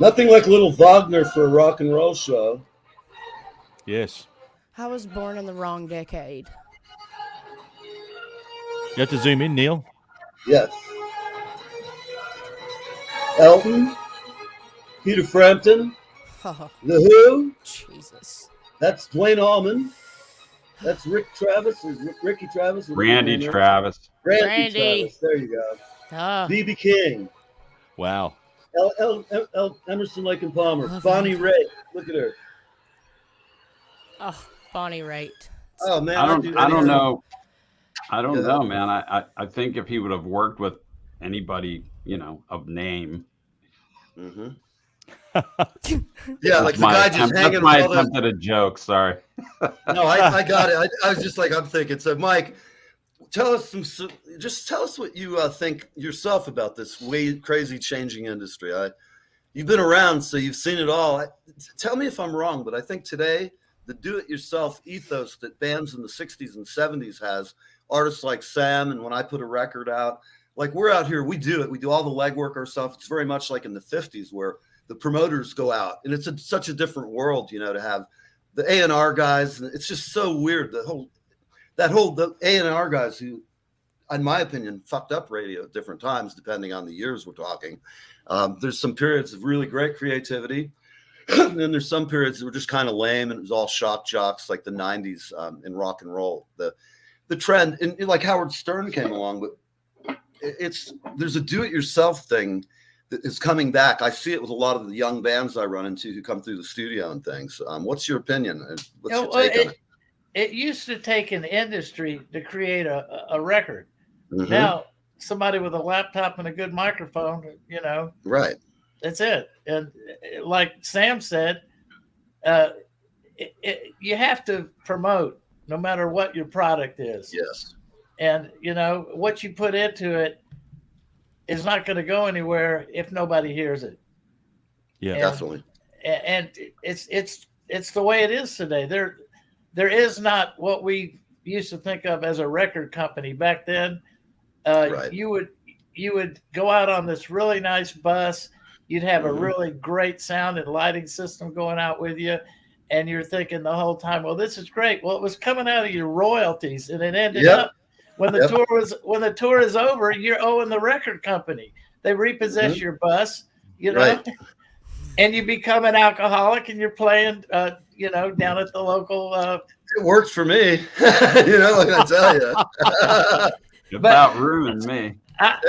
Nothing like little Wagner for a rock and roll show. Yes. I was born in the wrong decade. You have to zoom in, Neil. Yes. Elton, Peter Frampton, Oh, The Who. Jesus. That's Dwayne Allman. That's Ricky Travis. Randy Travis. Randy. Travis. There you go. Oh, B.B. King. Wow. Emerson, Lake and Palmer. Love Bonnie him. Raitt. Look at her. oh, Bonnie Raitt. Oh man, I don't anything. know. I don't Yeah. know, man. I think if he would have worked with anybody, of name, Mm-hmm. Yeah, like the guy just hanging. That's my attempt at a joke. Sorry. No, I got it. I was just like, I'm thinking. So, Mike, tell us what you think yourself about this crazy changing industry. You've been around, so you've seen it all. Tell me if I'm wrong, but I think today the do-it-yourself ethos that bands in the 60s and 70s has, artists like Sam, and when I put a record out, like we're out here, we do it. We do all the legwork ourselves. It's very much like in the 50s where the promoters go out, and it's such a different world, to have the A&R guys. And it's just so weird. The A&R guys who, in my opinion, fucked up radio at different times, depending on the years we're talking. There's some periods of really great creativity. And then there's some periods that were just kind of lame, and it was all shock jocks like the 90s in rock and roll. The trend, and like Howard Stern came along, but there's a do-it-yourself thing that is coming back. I see it with a lot of the young bands I run into who come through the studio and things. What's your opinion? What's your take on it? It used to take an industry to create a record. Mm-hmm. Now, somebody with a laptop and a good microphone, right. That's it. And like Sam said, you have to promote no matter what your product is. Yes. And, what you put into it is not going to go anywhere if nobody hears it. Yeah, definitely. And it's the way it is today. There is not what we used to think of as a record company back then. Right. You would go out on this really nice bus. You'd have a really great sound and lighting system going out with you. And you're thinking the whole time, well, this is great. Well, it was coming out of your royalties, and it ended up when the tour is over, you're owing the record company. They repossess your bus, Right. and you become an alcoholic, and you're playing, down at the local. It worked for me. I tell you. About ruined me.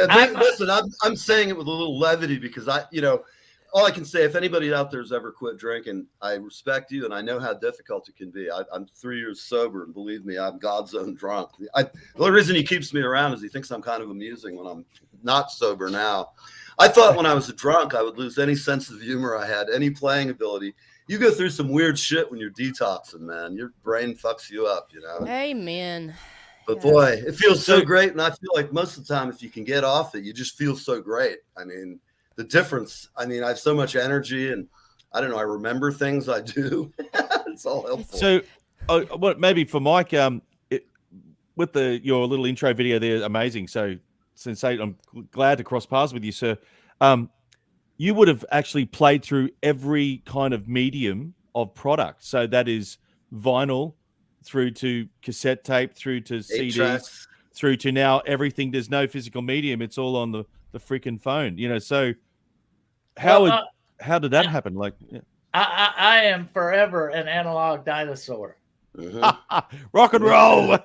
Listen, I'm saying it with a little levity because all I can say, if anybody out there has ever quit drinking, I respect you and I know how difficult it can be. I'm 3 years sober, and believe me, I'm God's own drunk. The only reason he keeps me around is he thinks I'm kind of amusing when I'm not sober now. I thought when I was a drunk, I would lose any sense of humor I had, any playing ability. You go through some weird shit when you're detoxing, man. Your brain fucks you up, Amen. But boy, it feels so great. And I feel like most of the time, if you can get off it, you just feel so great. I mean, the difference, I have so much energy, and I don't know, I remember things I do. It's all helpful. So maybe for Mike, with your little intro video there, amazing. So I'm glad to cross paths with you, sir. You would have actually played through every kind of medium of product. So that is vinyl, through to cassette tape, through to CDs, tracks. Through to now everything. There's no physical medium. It's all on the freaking phone, so how did that happen? Like, I am forever an analog dinosaur. rock and roll.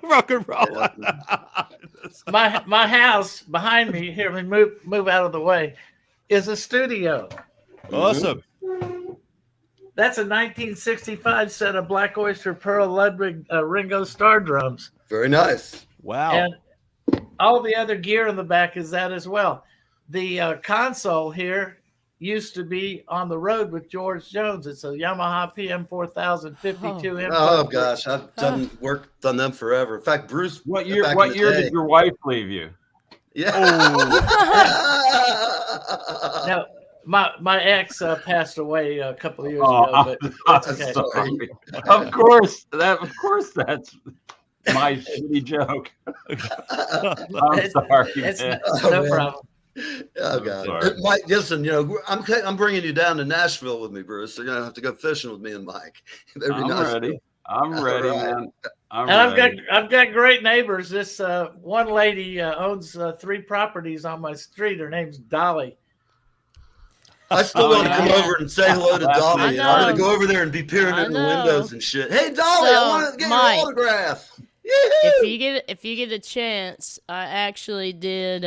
My house behind me here, move out of the way, is a studio. Awesome. That's a 1965 set of Black Oyster Pearl Ludwig Ringo Starr drums. Very nice. Wow. And all the other gear in the back is that as well. The console here used to be on the road with George Jones. It's a Yamaha PM4000 52 inch. Oh gosh, I've done them forever. In fact, Bruce. What year did your wife leave you? Yeah. No, my ex passed away a couple of years ago, but that's okay. Sorry. Of course, that's my shitty joke. I'm sorry. It's man. no problem. Oh God, Mike, listen, I'm bringing you down to Nashville with me, Bruce. You're gonna have to go fishing with me and Mike. I'm ready. I'm ready, man. I've got great neighbors. This one lady owns 3 properties on my street. Her name's Dolly. I still want to come over and say hello to Dolly. I'm going to go over there and be peering in the windows and shit. Hey, Dolly, I want to get your autograph. If you get a chance, I actually did.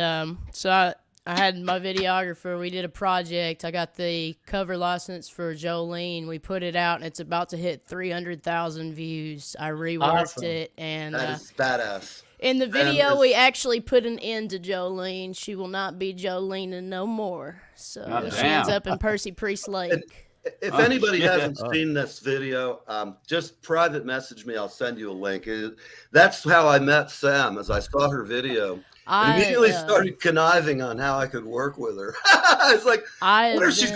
So I had my videographer. We did a project. I got the cover license for Jolene. We put it out, and it's about to hit 300,000 views. I reworked it, and that is badass. In the video, we actually put an end to Jolene. She will not be Jolene no more. So she ends up in Percy Priest Lake. If anybody hasn't seen this video, just private message me. I'll send you a link. That's how I met Sam, as I saw her video. I immediately started conniving on how I could work with her. It's like, what if she's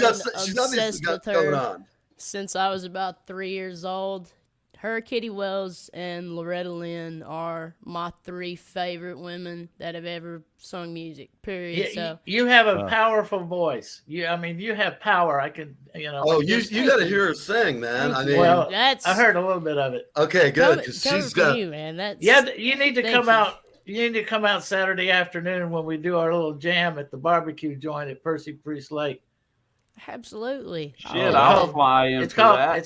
got going on? Since I was about 3 years old. Her, Kitty Wells, and Loretta Lynn are my 3 favorite women that have ever sung music, period. So you have a powerful voice. You have power. I could, Oh, you got to hear her sing, man. I mean, well, I heard a little bit of it. Okay, good. Because she's got you, man. You need to come out. You need to come out Saturday afternoon when we do our little jam at the barbecue joint at Percy Priest Lake. Absolutely. Shit, I'll fly in It's called. I'm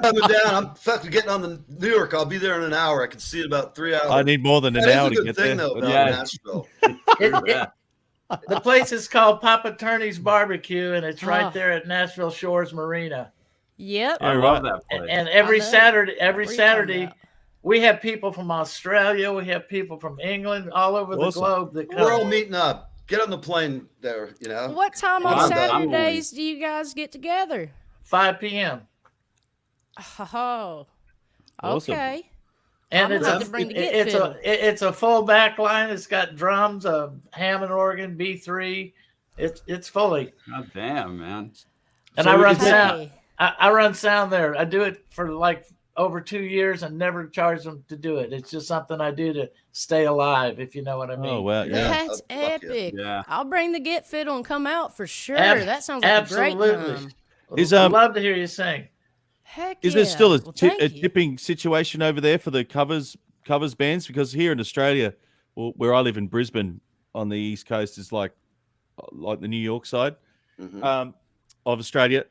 coming down. I'm fucking getting on the New York. I'll be there in an hour. I can see it about 3 hours. I need more than an hour to get there. Though, Nashville. The place is called Papa Turney's Barbecue, and it's right there at Nashville Shores Marina. Yep. I love that place. And every Saturday, we have people from Australia. We have people from England, all over the globe that come. We're all meeting up. Get on the plane there, What time on Saturdays do you guys get together? 5 p.m. Oh, Awesome. okay. And it's a full back line. It's got drums, a Hammond organ, B3. It's fully. God damn, man. And I run sound. I run sound there. I do it for like over 2 years and never charge them to do it. It's just something I do to stay alive, if you know what I mean. Oh, well, yeah. That's epic. Yeah. I'll bring the get fiddle and come out for sure. That sounds like a great time. I'd love to hear you sing. Heck Is there still a thank you. tipping situation over there for the covers bands? Because here in Australia, where I live in Brisbane on the East Coast, is like the New York side of Australia.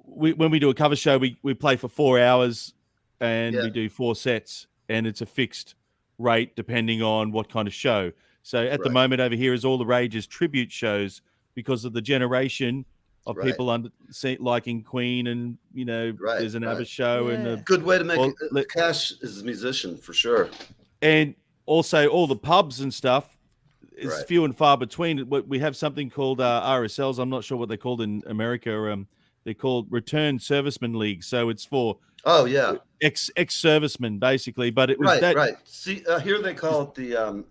When we do a cover show, we play for 4 hours and we do 4 sets, and it's a fixed rate depending on what kind of show. So at the moment over here is all the rages tribute shows because of the generation of people liking Queen, and there's an ABBA show and a good way to make cash as a musician for sure. And also all the pubs and stuff is few and far between. We have something called RSLs. I'm not sure what they're called in America. They're called Return Servicemen League. So it's for ex-servicemen basically. But it was right. See, here they call it the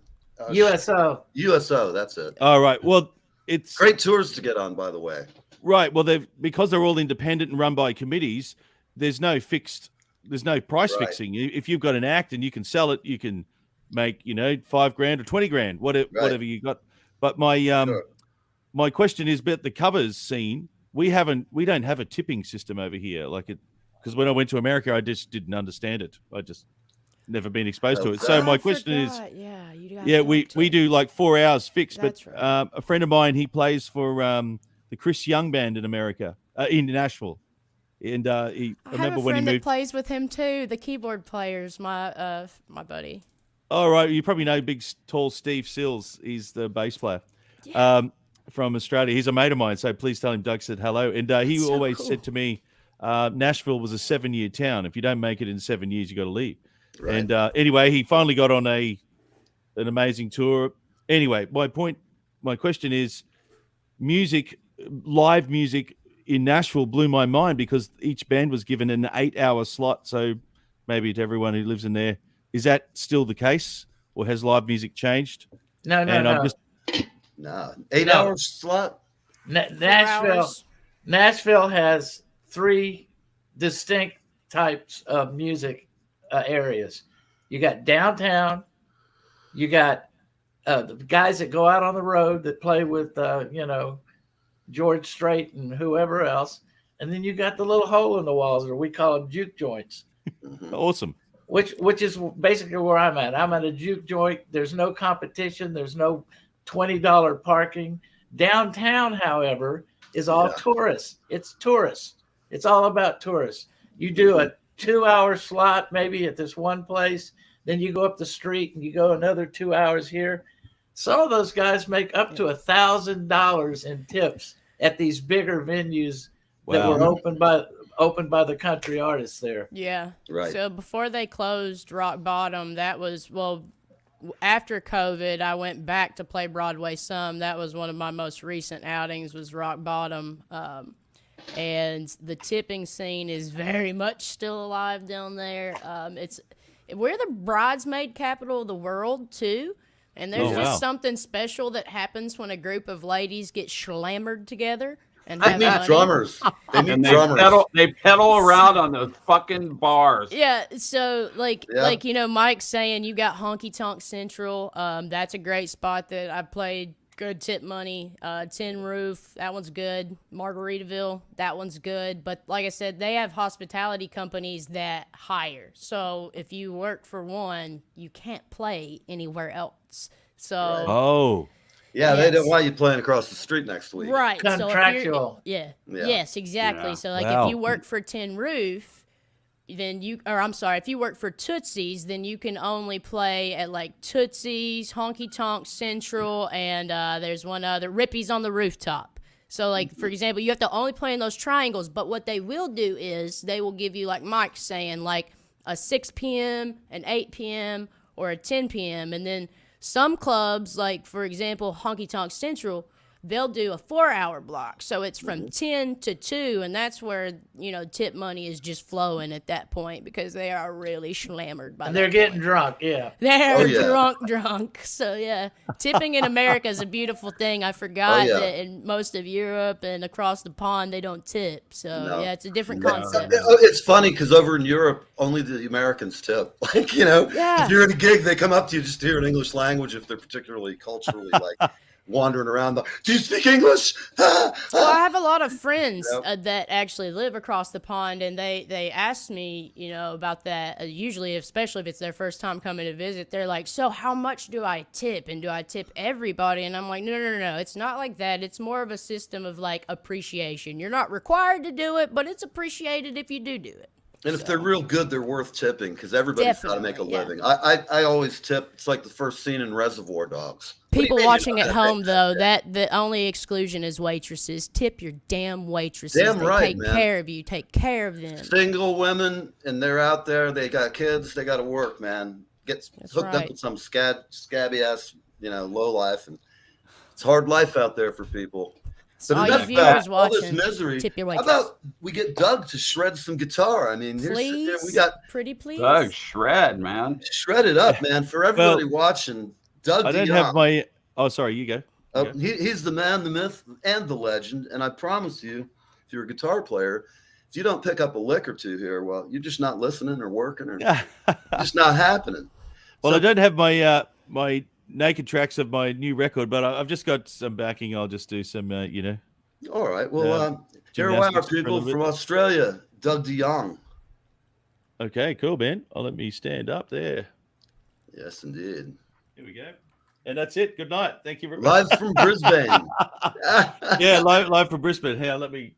USO. USO. That's it. All right. Well, it's great tours to get on, by the way. Right. Well, because they're all independent and run by committees. There's no price fixing. If you've got an act and you can sell it, you can make $5,000 or $20,000, whatever you got. But my question is about the covers scene. We don't have a tipping system over here, because when I went to America, I just didn't understand it. I just never been exposed to it. So my question is, we do like 4 hours fixed. That's but a friend of mine, he plays for the Chris Young band in America, in Nashville, and I remember when he moved. That plays with him too. The keyboard player's my buddy. All right, you probably know big, tall Steve Sills. He's the bass player. Yeah. From Australia. He's a mate of mine, so please tell him Doug said hello. And he always said to me, Nashville was a 7-year town. If you don't make it in 7 years, you got to leave. Right. And anyway, he finally got on an amazing tour. Anyway, my question is, live music in Nashville blew my mind because each band was given an 8-hour slot. So maybe to everyone who lives in there, is that still the case, or has live music changed? No. No, 8-hour slot. Nashville has 3 distinct types of music areas. You got downtown. You got the guys that go out on the road that play with George Strait and whoever else, and then you got the little hole in the walls, or we call them juke joints. Awesome. Which is basically where I'm at. I'm at a juke joint. There's no competition. There's no $20 parking. Downtown, however, is all tourists. It's tourists. It's all about tourists. You do a 2-hour slot maybe at this one place, then you go up the street and you go another 2 hours here. Some of those guys make up to $1,000 in tips at these bigger venues that were opened by the country artists there. Yeah. Right. So before they closed Rock Bottom, that was, well, after COVID, I went back to play Broadway some. That was one of my most recent outings was Rock Bottom. And the tipping scene is very much still alive down there. We're the bridesmaid capital of the world, too. And there's just something special that happens when a group of ladies get slammered together. And They meet drummers. They meet And drummers. they pedal around on those fucking bars. Yeah, so like you know, Mike's saying you got Honky Tonk Central. That's a great spot that I've played. Good tip money. Tin Roof, that one's good. Margaritaville, that one's good. But like I said, they have hospitality companies that hire. So if you work for one, you can't play anywhere else. So Oh. Yeah, they Yes. don't want you playing across the street next week. right, so if you're- Contractual. yeah. Yeah. Yes, exactly. Yeah. So like Wow. if you work for Tin Roof, then if you work for Tootsie's, then you can only play at like Tootsie's, Honky Tonk Central, and there's one other, Rippy's on the Rooftop. So like for example, you have to only play in those triangles. But what they will do is they will give you, like Mike's saying, like a 6 p.m., an 8 p.m., or a 10 p.m. And then some clubs, like for example, Honky Tonk Central, they'll do a 4-hour block. So it's from 10 to 2, and that's where, you know, tip money is just flowing at that point because they are really slammered by And that they're getting point. drunk, yeah. They're Oh, yeah. drunk. So, yeah, tipping in America is a beautiful thing. I forgot yeah. that in most of Europe and across the pond, they don't tip. So, No. yeah, it's a different No. concept. It's funny because over in Europe, only the Americans tip. Like, you know, Yeah. if you're in a gig, they come up to you just to hear an English language if they're particularly culturally like wandering around. Do you speak English? Well, I have a lot of friends Yep. that actually live across the pond, and they asked me, you know, about that. Usually, especially if it's their first time coming to visit, they're like, "So, how much do I tip? And do I tip everybody?" And I'm like, "No. It's not like that. It's more of a system of like appreciation. You're not required to do it, but it's appreciated if you do it." And if they're real good, they're worth tipping because everybody's got to make a Definitely, yeah. living. I always tip. It's like the first scene in Reservoir Dogs. What do you People mean watching you at don't home, make though, that? that the only exclusion is waitresses. Tip your damn waitresses. Damn they right, take man. care of you. Take care of them. Single women, and they're out there. They got kids. They got to work, man. Get That's hooked up right. with some scabby ass, you know, low life, and it's hard life out there for people. So all you enough viewers about all this watching, misery. tip your How waitress. about we get Doug to shred some guitar? I mean, Please, we got pretty please. Doug, shred, man. shred it up, man. For everybody watching, Doug I don't DeJong. have my. Oh, sorry. You go. Oh, he's the man, the myth, and the legend. And I promise you, if you're a guitar player, if you don't pick up a lick or two here, well, you're just not listening or working or just not happening. Well, So- I don't have my my naked tracks of my new record, but I've just got some backing. I'll just do some, you know. All right. Well, here are our gymnastics for a people little bit. from Australia, Doug DeJong. Okay, cool, man. I'll let me stand up there. Yes, indeed. Here we go. And that's it. Good night. Thank you very much. Live from Brisbane. Yeah, live from Brisbane. Here, let me.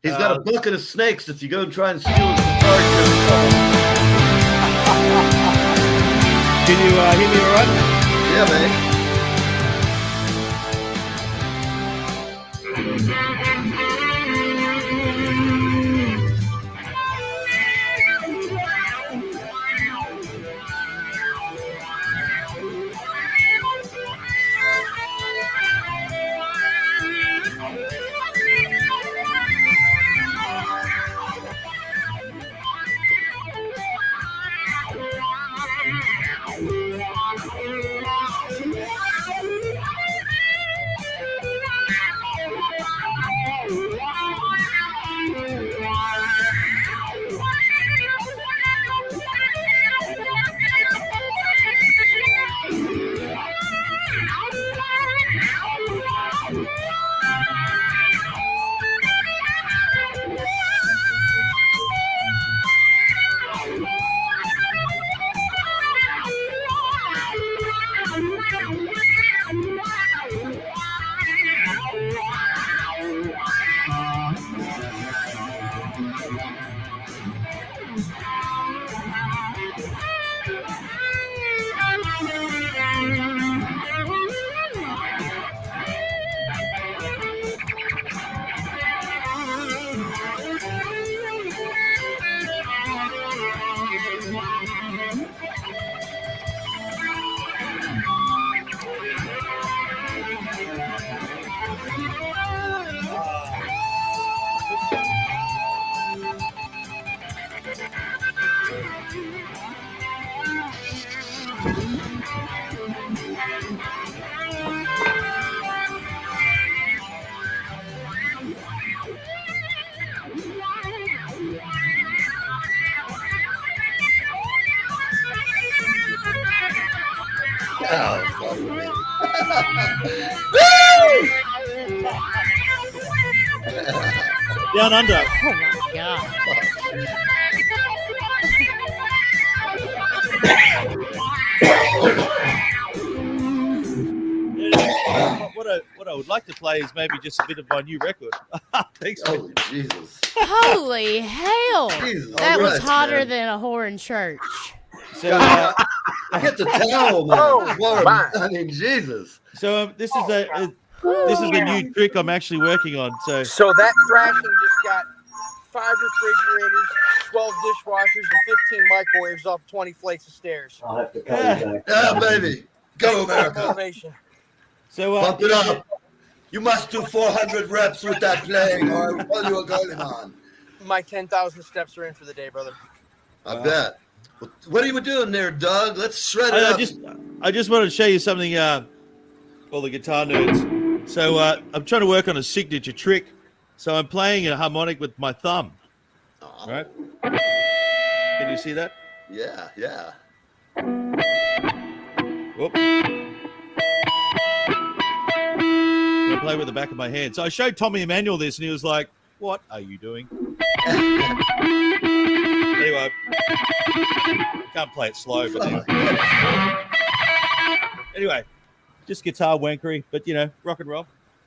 He's got a bucket of snakes. If you go and try and steal his guitar, you're in trouble. Can you hear me all right? Yeah, man. Down under. Oh my God. What I would like to play is maybe just a bit of my new record. Thanks. Man. Holy Jesus. Holy hell. Jesus. That All was right, hotter man. than a whore in church. So, Get the towel, man. Oh, Lord, my. I mean, Jesus. this is the new trick I'm actually working on. So So that thrashing just got 5 refrigerators, 12 dishwashers, and 15 microwaves off 20 flights of stairs. I'll have to call you back. Yeah, baby. Go, America. Motivation. so Pump it up. You must do 400 reps with that playing, or I will call you a golden on. My 10,000 steps are in for the day, brother. I bet. What are you doing there, Doug? Let's shred it up. I just wanted to show you something, all the guitar nerds. So I'm trying to work on a signature trick. So I'm playing a harmonic with my thumb. Right? Can you see that? Yeah, yeah. Whoop. I play with the back of my hand. So I showed Tommy Emmanuel this, and he was like, "What are you doing?" Anyway, I can't play it slow, but anyway, just guitar wankery, but rock and roll.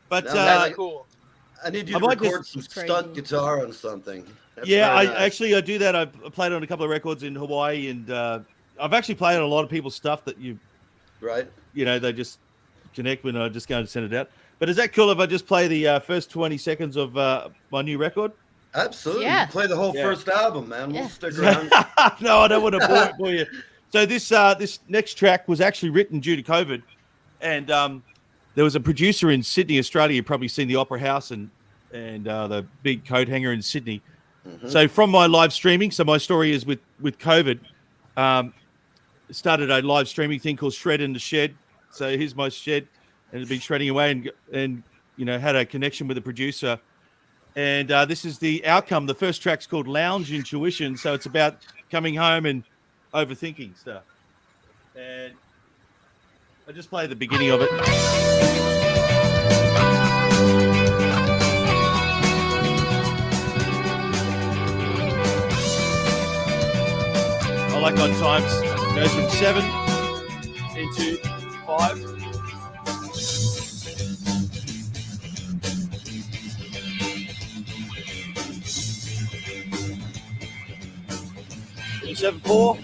But No, That's cool. I need you I to might record just- some It's crazy. stunt guitar on something. That's yeah, very I nice. do that. I've played on a couple of records in Hawaii, and I've actually played on a lot of people's stuff that Right? they just connect when I just go and send it out. But is that cool if I just play the first 20 seconds of my new record? Absolutely. Yeah. You play the whole Yeah. first album, man. Yeah. We'll stick around. No, I don't want to bore you. So this next track was actually written due to COVID, and there was a producer in Sydney, Australia. You've probably seen the Opera House and the big coat hanger in Sydney. Mm-hmm. So from my live streaming, so my story is with COVID. Started a live streaming thing called Shred in the Shed. So here's my shed, and it's been shredding away, and had a connection with the producer. And this is the outcome. The first track's called Lounge Intuition. So it's about coming home and overthinking stuff. And I just play the beginning of it. I like on times. Goes from 7 into 5. Seven four.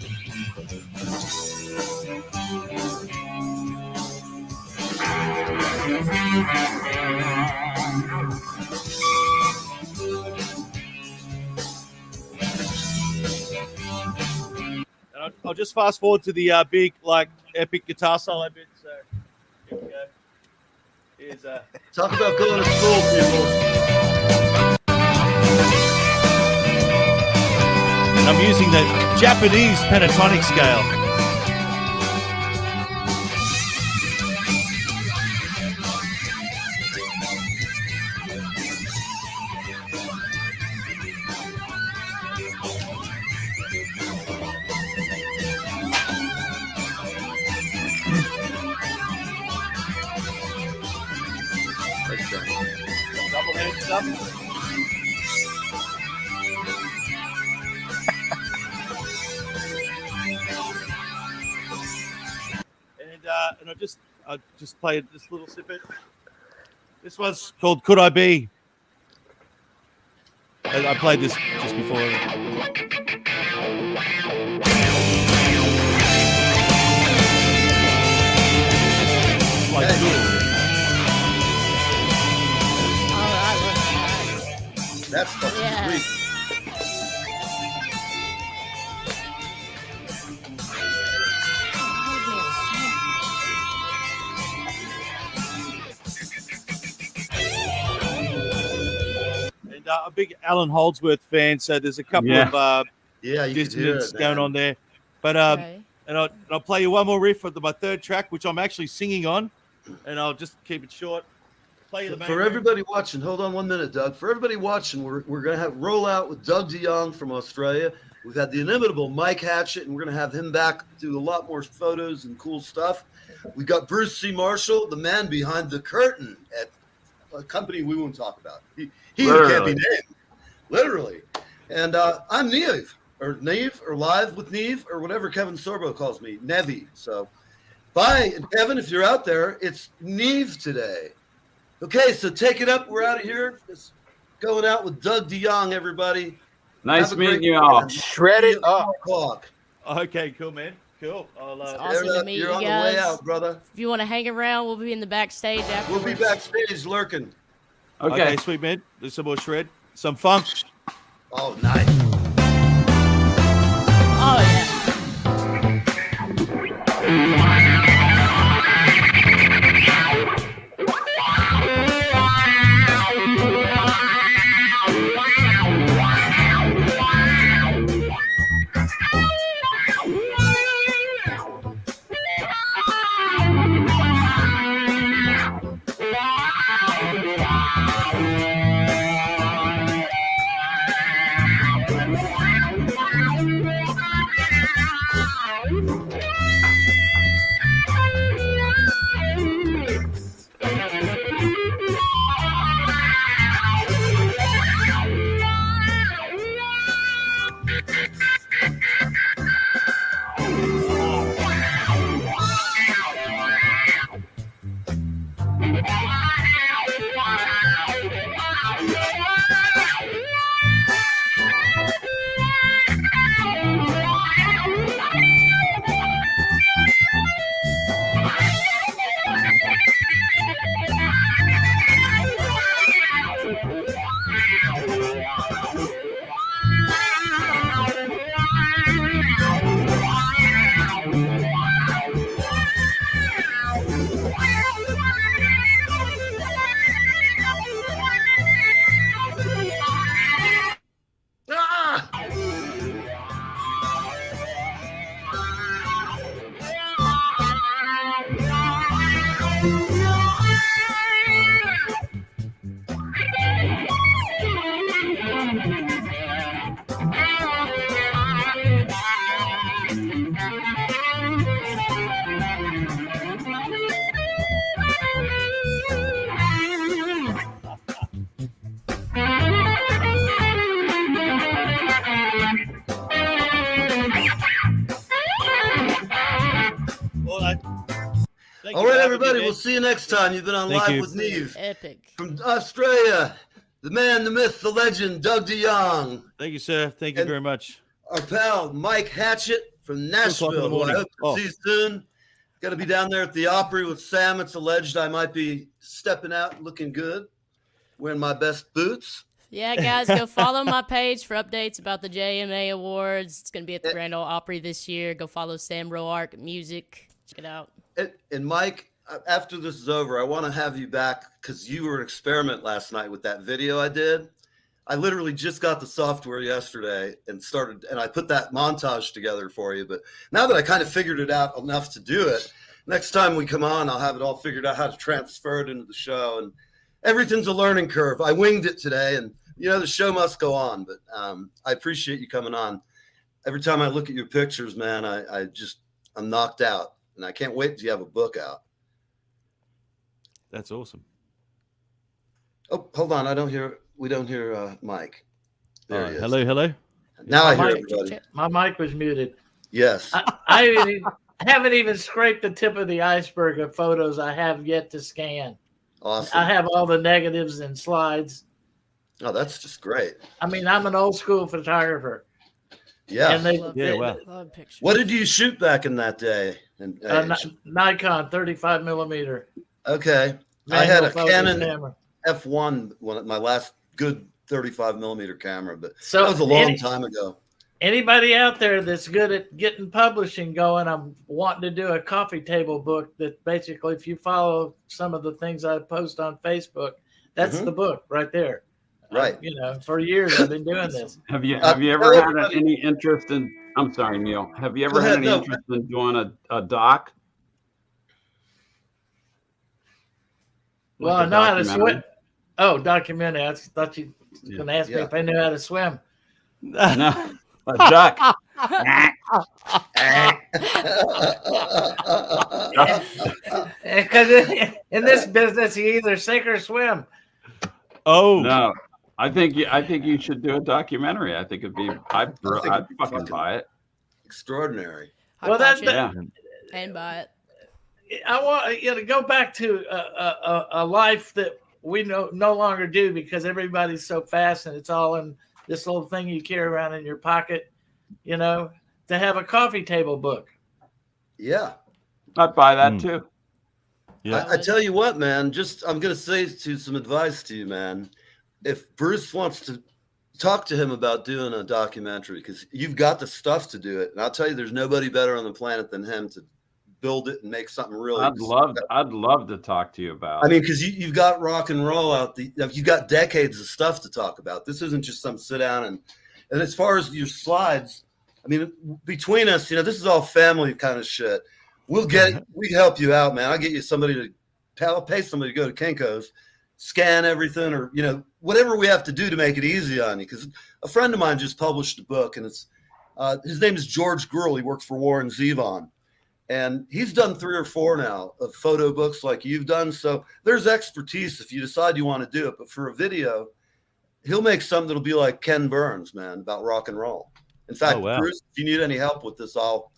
And I'll just fast forward to the big, epic guitar solo bit. So here we go. Here's Talk about going to school, people. and I'm using the Japanese pentatonic scale. Double-handed stuff. And I just played this little snippet. This one's called "Could I Be." And I played this just before. Like, Oh, I love that. That's fucking Yeah. sweet. and a big Alan Holdsworth fan, so there's a couple Yeah. of Yeah, you can hear dissonance it, going man. on there. But Okay. and I'll play you one more riff for my third track, which I'm actually singing on, and I'll just keep it short. Play you the main For riff. everybody watching, hold on 1 minute, Doug. For everybody watching, we're going to have roll out with Doug DeJong from Australia. We've had the inimitable Mike Hatchet, and we're going to have him back do a lot more photos and cool stuff. We got Bruce C. Marshall, the man behind the curtain at a company we won't talk about. He can't be named, literally. And I'm Neve, or Live with Neve, or whatever Kevin Sorbo calls me, Neve. So, bye, and Kevin, if you're out there, it's Neve today. Okay, so take it up. We're out of here. Just going out with Doug DeJong, everybody. Nice meeting you all. Shred it up. Okay, cool, man. Cool. I'll, It's awesome to meet you're you on guys. the way out, brother. If you want to hang around, we'll be in the backstage afterwards. We'll be backstage lurking. Okay. sweet, man. There's some more shred. Some funk. Oh, nice. Oh, yeah. All right, everybody. We'll see you next time. You've been on Live with Neve. Epic. From Australia, the man, the myth, the legend, Doug DeJong. Thank you, sir. Thank you very much. Our pal, Mike Hatchet from 2:00 in the Nashville. morning. I hope to see you soon. Got to be down there at the Opry with Sam. It's alleged I might be stepping out looking good, wearing my best boots. Yeah, guys, go follow my page for updates about the JMA Awards. It's going to be at the Grand Ole Opry this year. Go follow Sam Roark Music. Check it out. And Mike, after this is over, I want to have you back because you were an experiment last night with that video I did. I literally just got the software yesterday and I put that montage together for you. But now that I kind of figured it out enough to do it, next time we come on, I'll have it all figured out how to transfer it into the show. And everything's a learning curve. I winged it today, and the show must go on. But I appreciate you coming on. Every time I look at your pictures, man, I'm knocked out, and I can't wait till you have a book out. That's awesome. Oh, hold on. We don't hear Mike. There he is. Hello. Now I hear Mike, everybody. my mic was muted. Yes. I haven't even scraped the tip of the iceberg of photos I have yet to scan. Awesome. I have all the negatives and slides. Oh, that's just great. I mean, I'm an old school photographer. Yeah. And Love pictures. What did you shoot back in that day? Nikon 35 millimeter. Okay. I had a focus Canon camera. F1, my last good 35 millimeter camera, but So that was a long time ago. Anybody out there that's good at getting publishing going, I'm wanting to do a coffee table book that basically, if you follow some of the things I post on Facebook, that's the book right there. Right. For years I've been doing this. Have you ever had any interest in? I'm sorry, Neil. Have you ever had any interest in doing a doc? Well, I know how to swim. Oh, documentary. I thought you were going to ask me if I knew how to swim. No. A duck. Because in this business, you either sink or swim. Oh, No, I think you should do a documentary. I think it'd be. I'd fucking buy it. Extraordinary. I'd Well, watch that- it Yeah. and buy it. I want to go back to a life that we no longer do because everybody's so fast and it's all in this little thing you carry around in your pocket. To have a coffee table book. Yeah. I'd buy that too. yeah. I tell you what, man, I'm going to say some advice to you, man. If Bruce wants to talk to him about doing a documentary, because you've got the stuff to do it. And I'll tell you, there's nobody better on the planet than him to build it and make something really. I'd love to talk to you about. I mean, because you've got rock and roll you've got decades of stuff to talk about. This isn't just some sit down and as far as your slides, I mean, between us, this is all family kind of shit. We help you out, man. I'll get you I'll pay somebody to go to Kinko's, scan everything, or whatever we have to do to make it easy on you. Because a friend of mine just published a book, and it's his name is George Gurl. He works for Warren Zevon. And he's done 3 or 4 now of photo books like you've done. So there's expertise if you decide you want to do it. But for a video, he'll make something that'll be like Ken Burns, man, about rock and roll. In fact, Bruce, if you need any help with this, I'll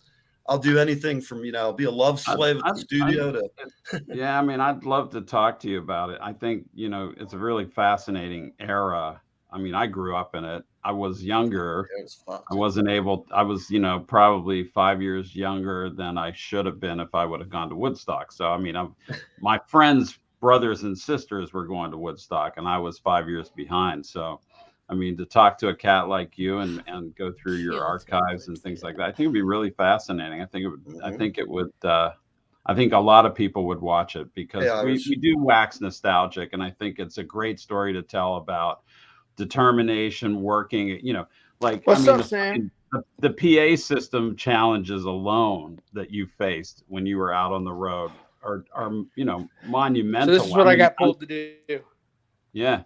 do anything from, be a love slave at the studio to. Yeah, I mean, I'd love to talk to you about it. I think, it's a really fascinating era. I mean, I grew up in it. I was younger. I was, probably 5 years younger than I should have been if I would have gone to Woodstock. So, I mean, my friends, brothers and sisters were going to Woodstock and I was 5 years behind. So, I mean, to talk to a cat like you and go through your archives and things like that, I think it'd be really fascinating. I think it would, I think a lot of people would watch it because we do wax nostalgic. And I think it's a great story to tell about determination, working, What's up, Sam? The PA system challenges alone that you faced when you were out on the road are monumental. So this is what I got pulled to do. Yeah.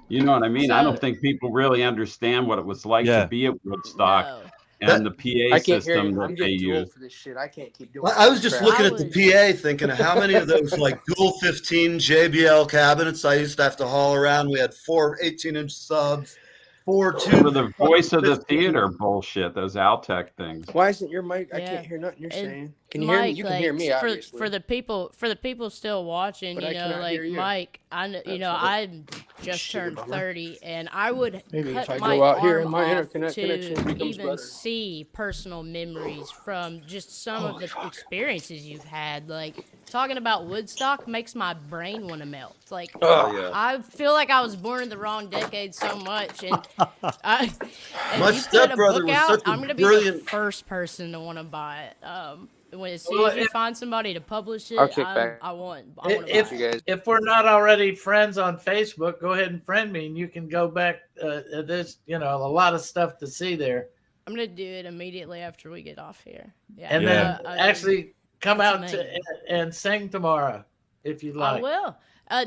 You know what I mean? So, I don't think people really understand what it was like to be at Woodstock and the PA system that they use. For this shit. I can't keep doing I was just looking at the PA thinking of how many of those like dual 15 JBL cabinets I used to have to haul around. We had 4 18-inch subs, 4 2. For the voice of the theater bullshit, those Altec things. Why isn't your mic? I can't hear nothing you're saying. Can you hear me? You can hear me, obviously. For the people still watching, But I cannot hear you. Mike, I just turned 30, and I would Maybe cut if I my go out here arm and my off internet connection to becomes even better. see personal memories from just some of the experiences you've had. Like talking about Woodstock makes my brain want to melt. Like I feel like I was born in the wrong decade so much, and My you put a stepbrother book was out, such a I'm gonna be brilliant. the first person to want to buy it. As soon as you find somebody to publish it, I'll kick back. I want to buy it. If we're not already friends on Facebook, go ahead and friend me, and you can go back. There's a lot of stuff to see there. I'm gonna do it immediately after we get off here. Yeah, And then actually come out amazing. and sing tomorrow if you like. I will.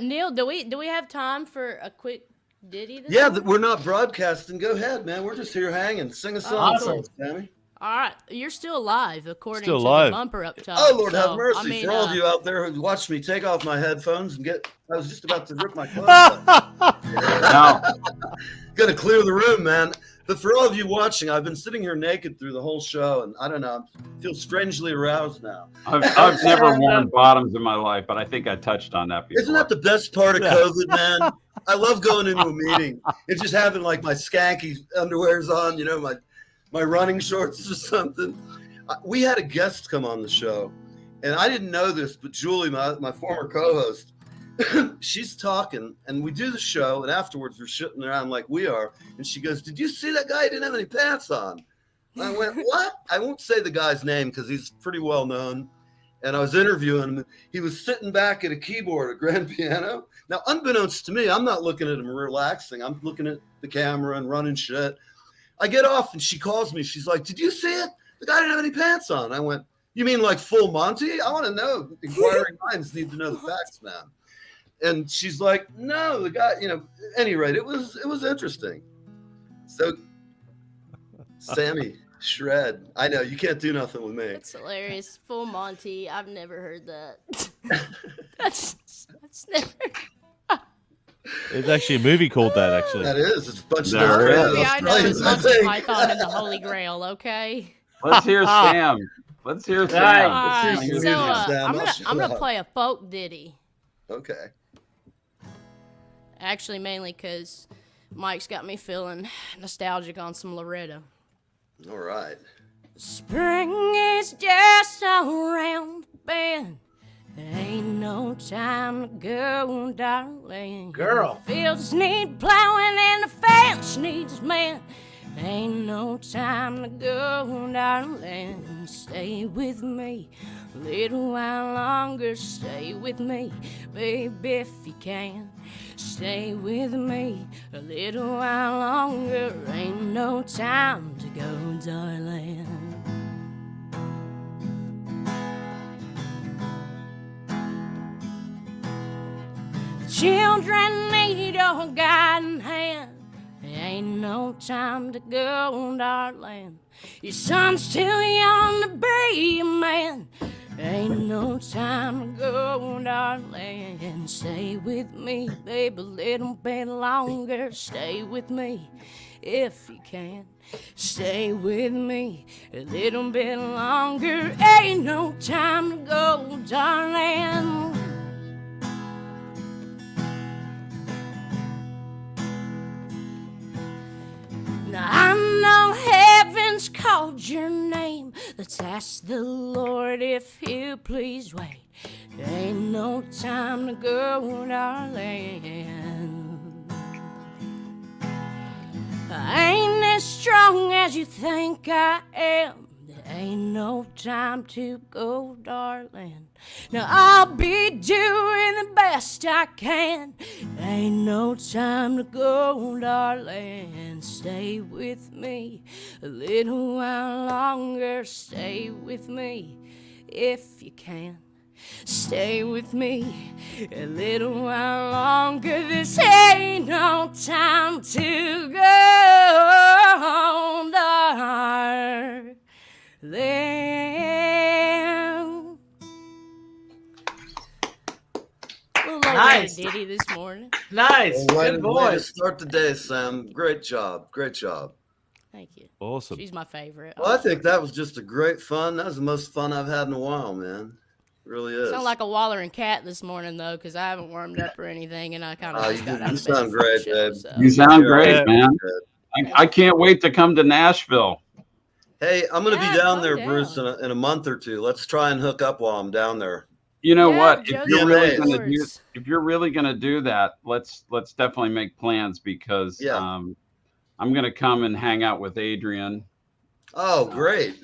Neil, do we have time for a quick ditty? This Yeah, morning? we're not broadcasting. Go ahead, man. We're just here hanging. Sing a song, Awesome. Sammy. All right, you're still alive according Still to alive. the bumper up top. Oh, Lord so, have mercy. I mean, For all of you out there who watched me take off my headphones and I was just about to rip my clothes off. No, Gonna clear the room, man. But for all of you watching, I've been sitting here naked through the whole show, and I don't know, I feel strangely aroused now. I've never worn bottoms in my life, but I think I touched on that before. Isn't that the best part of COVID, man? I love going into a meeting and just having like my skanky underwears on, my running shorts or something. We had a guest come on the show, and I didn't know this, but Julie, my former co-host, she's talking, and we do the show, and afterwards we're shitting around like we are, and she goes, "Did you see that guy? He didn't have any pants on." And I went, "What?" I won't say the guy's name because he's pretty well known, and I was interviewing him. He was sitting back at a keyboard, a grand piano. Now, unbeknownst to me, I'm not looking at him relaxing. I'm looking at the camera and running shit. I get off, and she calls me. She's like, "Did you see it? The guy didn't have any pants on." I went, "You mean like full Monty? I want to know. Inquiring minds need to know the facts, man." And she's like, "No, the guy, at any rate, it was interesting." So Sammy, shred. I know you can't do nothing with me. That's hilarious. Full Monty. I've never heard that. that's never. There's actually a movie called that. Actually, That is. It's a bunch of There different is. Maybe I know is Australians, I Monty think. Python and the Holy Grail. Okay. Let's hear Sam. Let's hear Sam. Nice. Alright, Let's so hear music, Sam. I'm gonna play a folk ditty. Okay. Actually, mainly because Mike's got me feeling nostalgic on some Loretta. All right. Spring is just around the bend. There ain't no time to go, darling. Girl. The fields need plowing and the fence needs man. Ain't no time to go, darling. Stay with me a little while longer. Stay with me, baby, if you can. Stay with me a little while longer. Ain't no time to go, darling. Children need your guiding hand. Ain't no time to go, darling. Your son's too young to be a man. Ain't no time to go, darling. Stay with me, baby, a little bit longer. Stay with me if you can. Stay with me a little bit longer. Ain't no time to go, darling. Now I know heaven's called your name. Let's ask the Lord if he'll please wait. There ain't no time to go, darling. I ain't as strong as you think I am. There ain't no time to go, darling. Now I'll be doing the best I can. Ain't no time to go, darling. Stay with me a little while longer. Stay with me if you can. Stay with me a little while longer. This ain't no time to go, darling. Nice. Ditty this morning. Nice. Well, way Good to voice. start the day, Sam. Great job. Great job. Thank you. awesome. She's my favorite. Well, I think that was just a great fun. That was the most fun I've had in a while, man. It really is. Sound like a wallering cat this morning though, because I haven't warmed up or anything, and I kind of. you sound great, babe. You sound great, Yeah. man. I can't wait to come to Nashville. Hey, I'm going to Yeah, be down calm there, down. Bruce, in a month or two. Let's try and hook up while I'm down there. You know Yeah, what? Joe's If you're really gonna do that, let's definitely make plans because Yeah. I'm gonna come and hang out with Adrian Oh, great.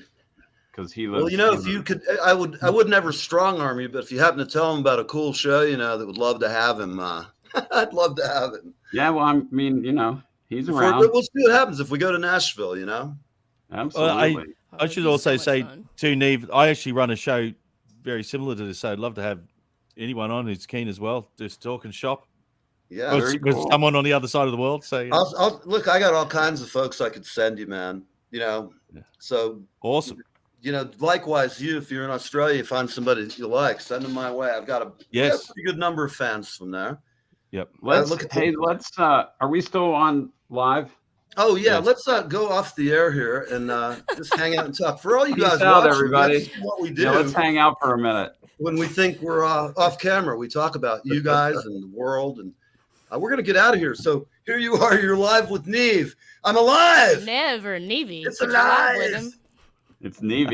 because he lives. Well, you know, if you could, I would never strong arm you, but if you happen to tell him about a cool show, you know, that would love to have him, I'd love to have him. Yeah, well, I mean, you know, he's We'll around. see what happens if we go to Nashville, you know? Absolutely. I should also say to Neve, I actually run a show very similar to this, so I'd love to have anyone on who's keen as well, just talk and shop. Yeah. Very With cool. someone on the other side of the world. So yeah. I'll look, I got all kinds of folks I could send you, man. You know, Yeah. so, Awesome. you know, likewise, you, if you're in Australia, find somebody that you like, send them my way. I've got a Yes. pretty good number of fans from there. Yep. look at Are we still on live? Oh yeah, Yes. let's go off the air here and just hang out and talk. For all you Peace guys out, watching, everybody. that's what we do. Yeah, let's hang out for a minute. When we think we're off camera, we talk about you guys and the world, and we're gonna get out of here. So here you are, you're live with Neve. I'm alive. Neve or Neve. It's Put your love with alive. him. It's Neve.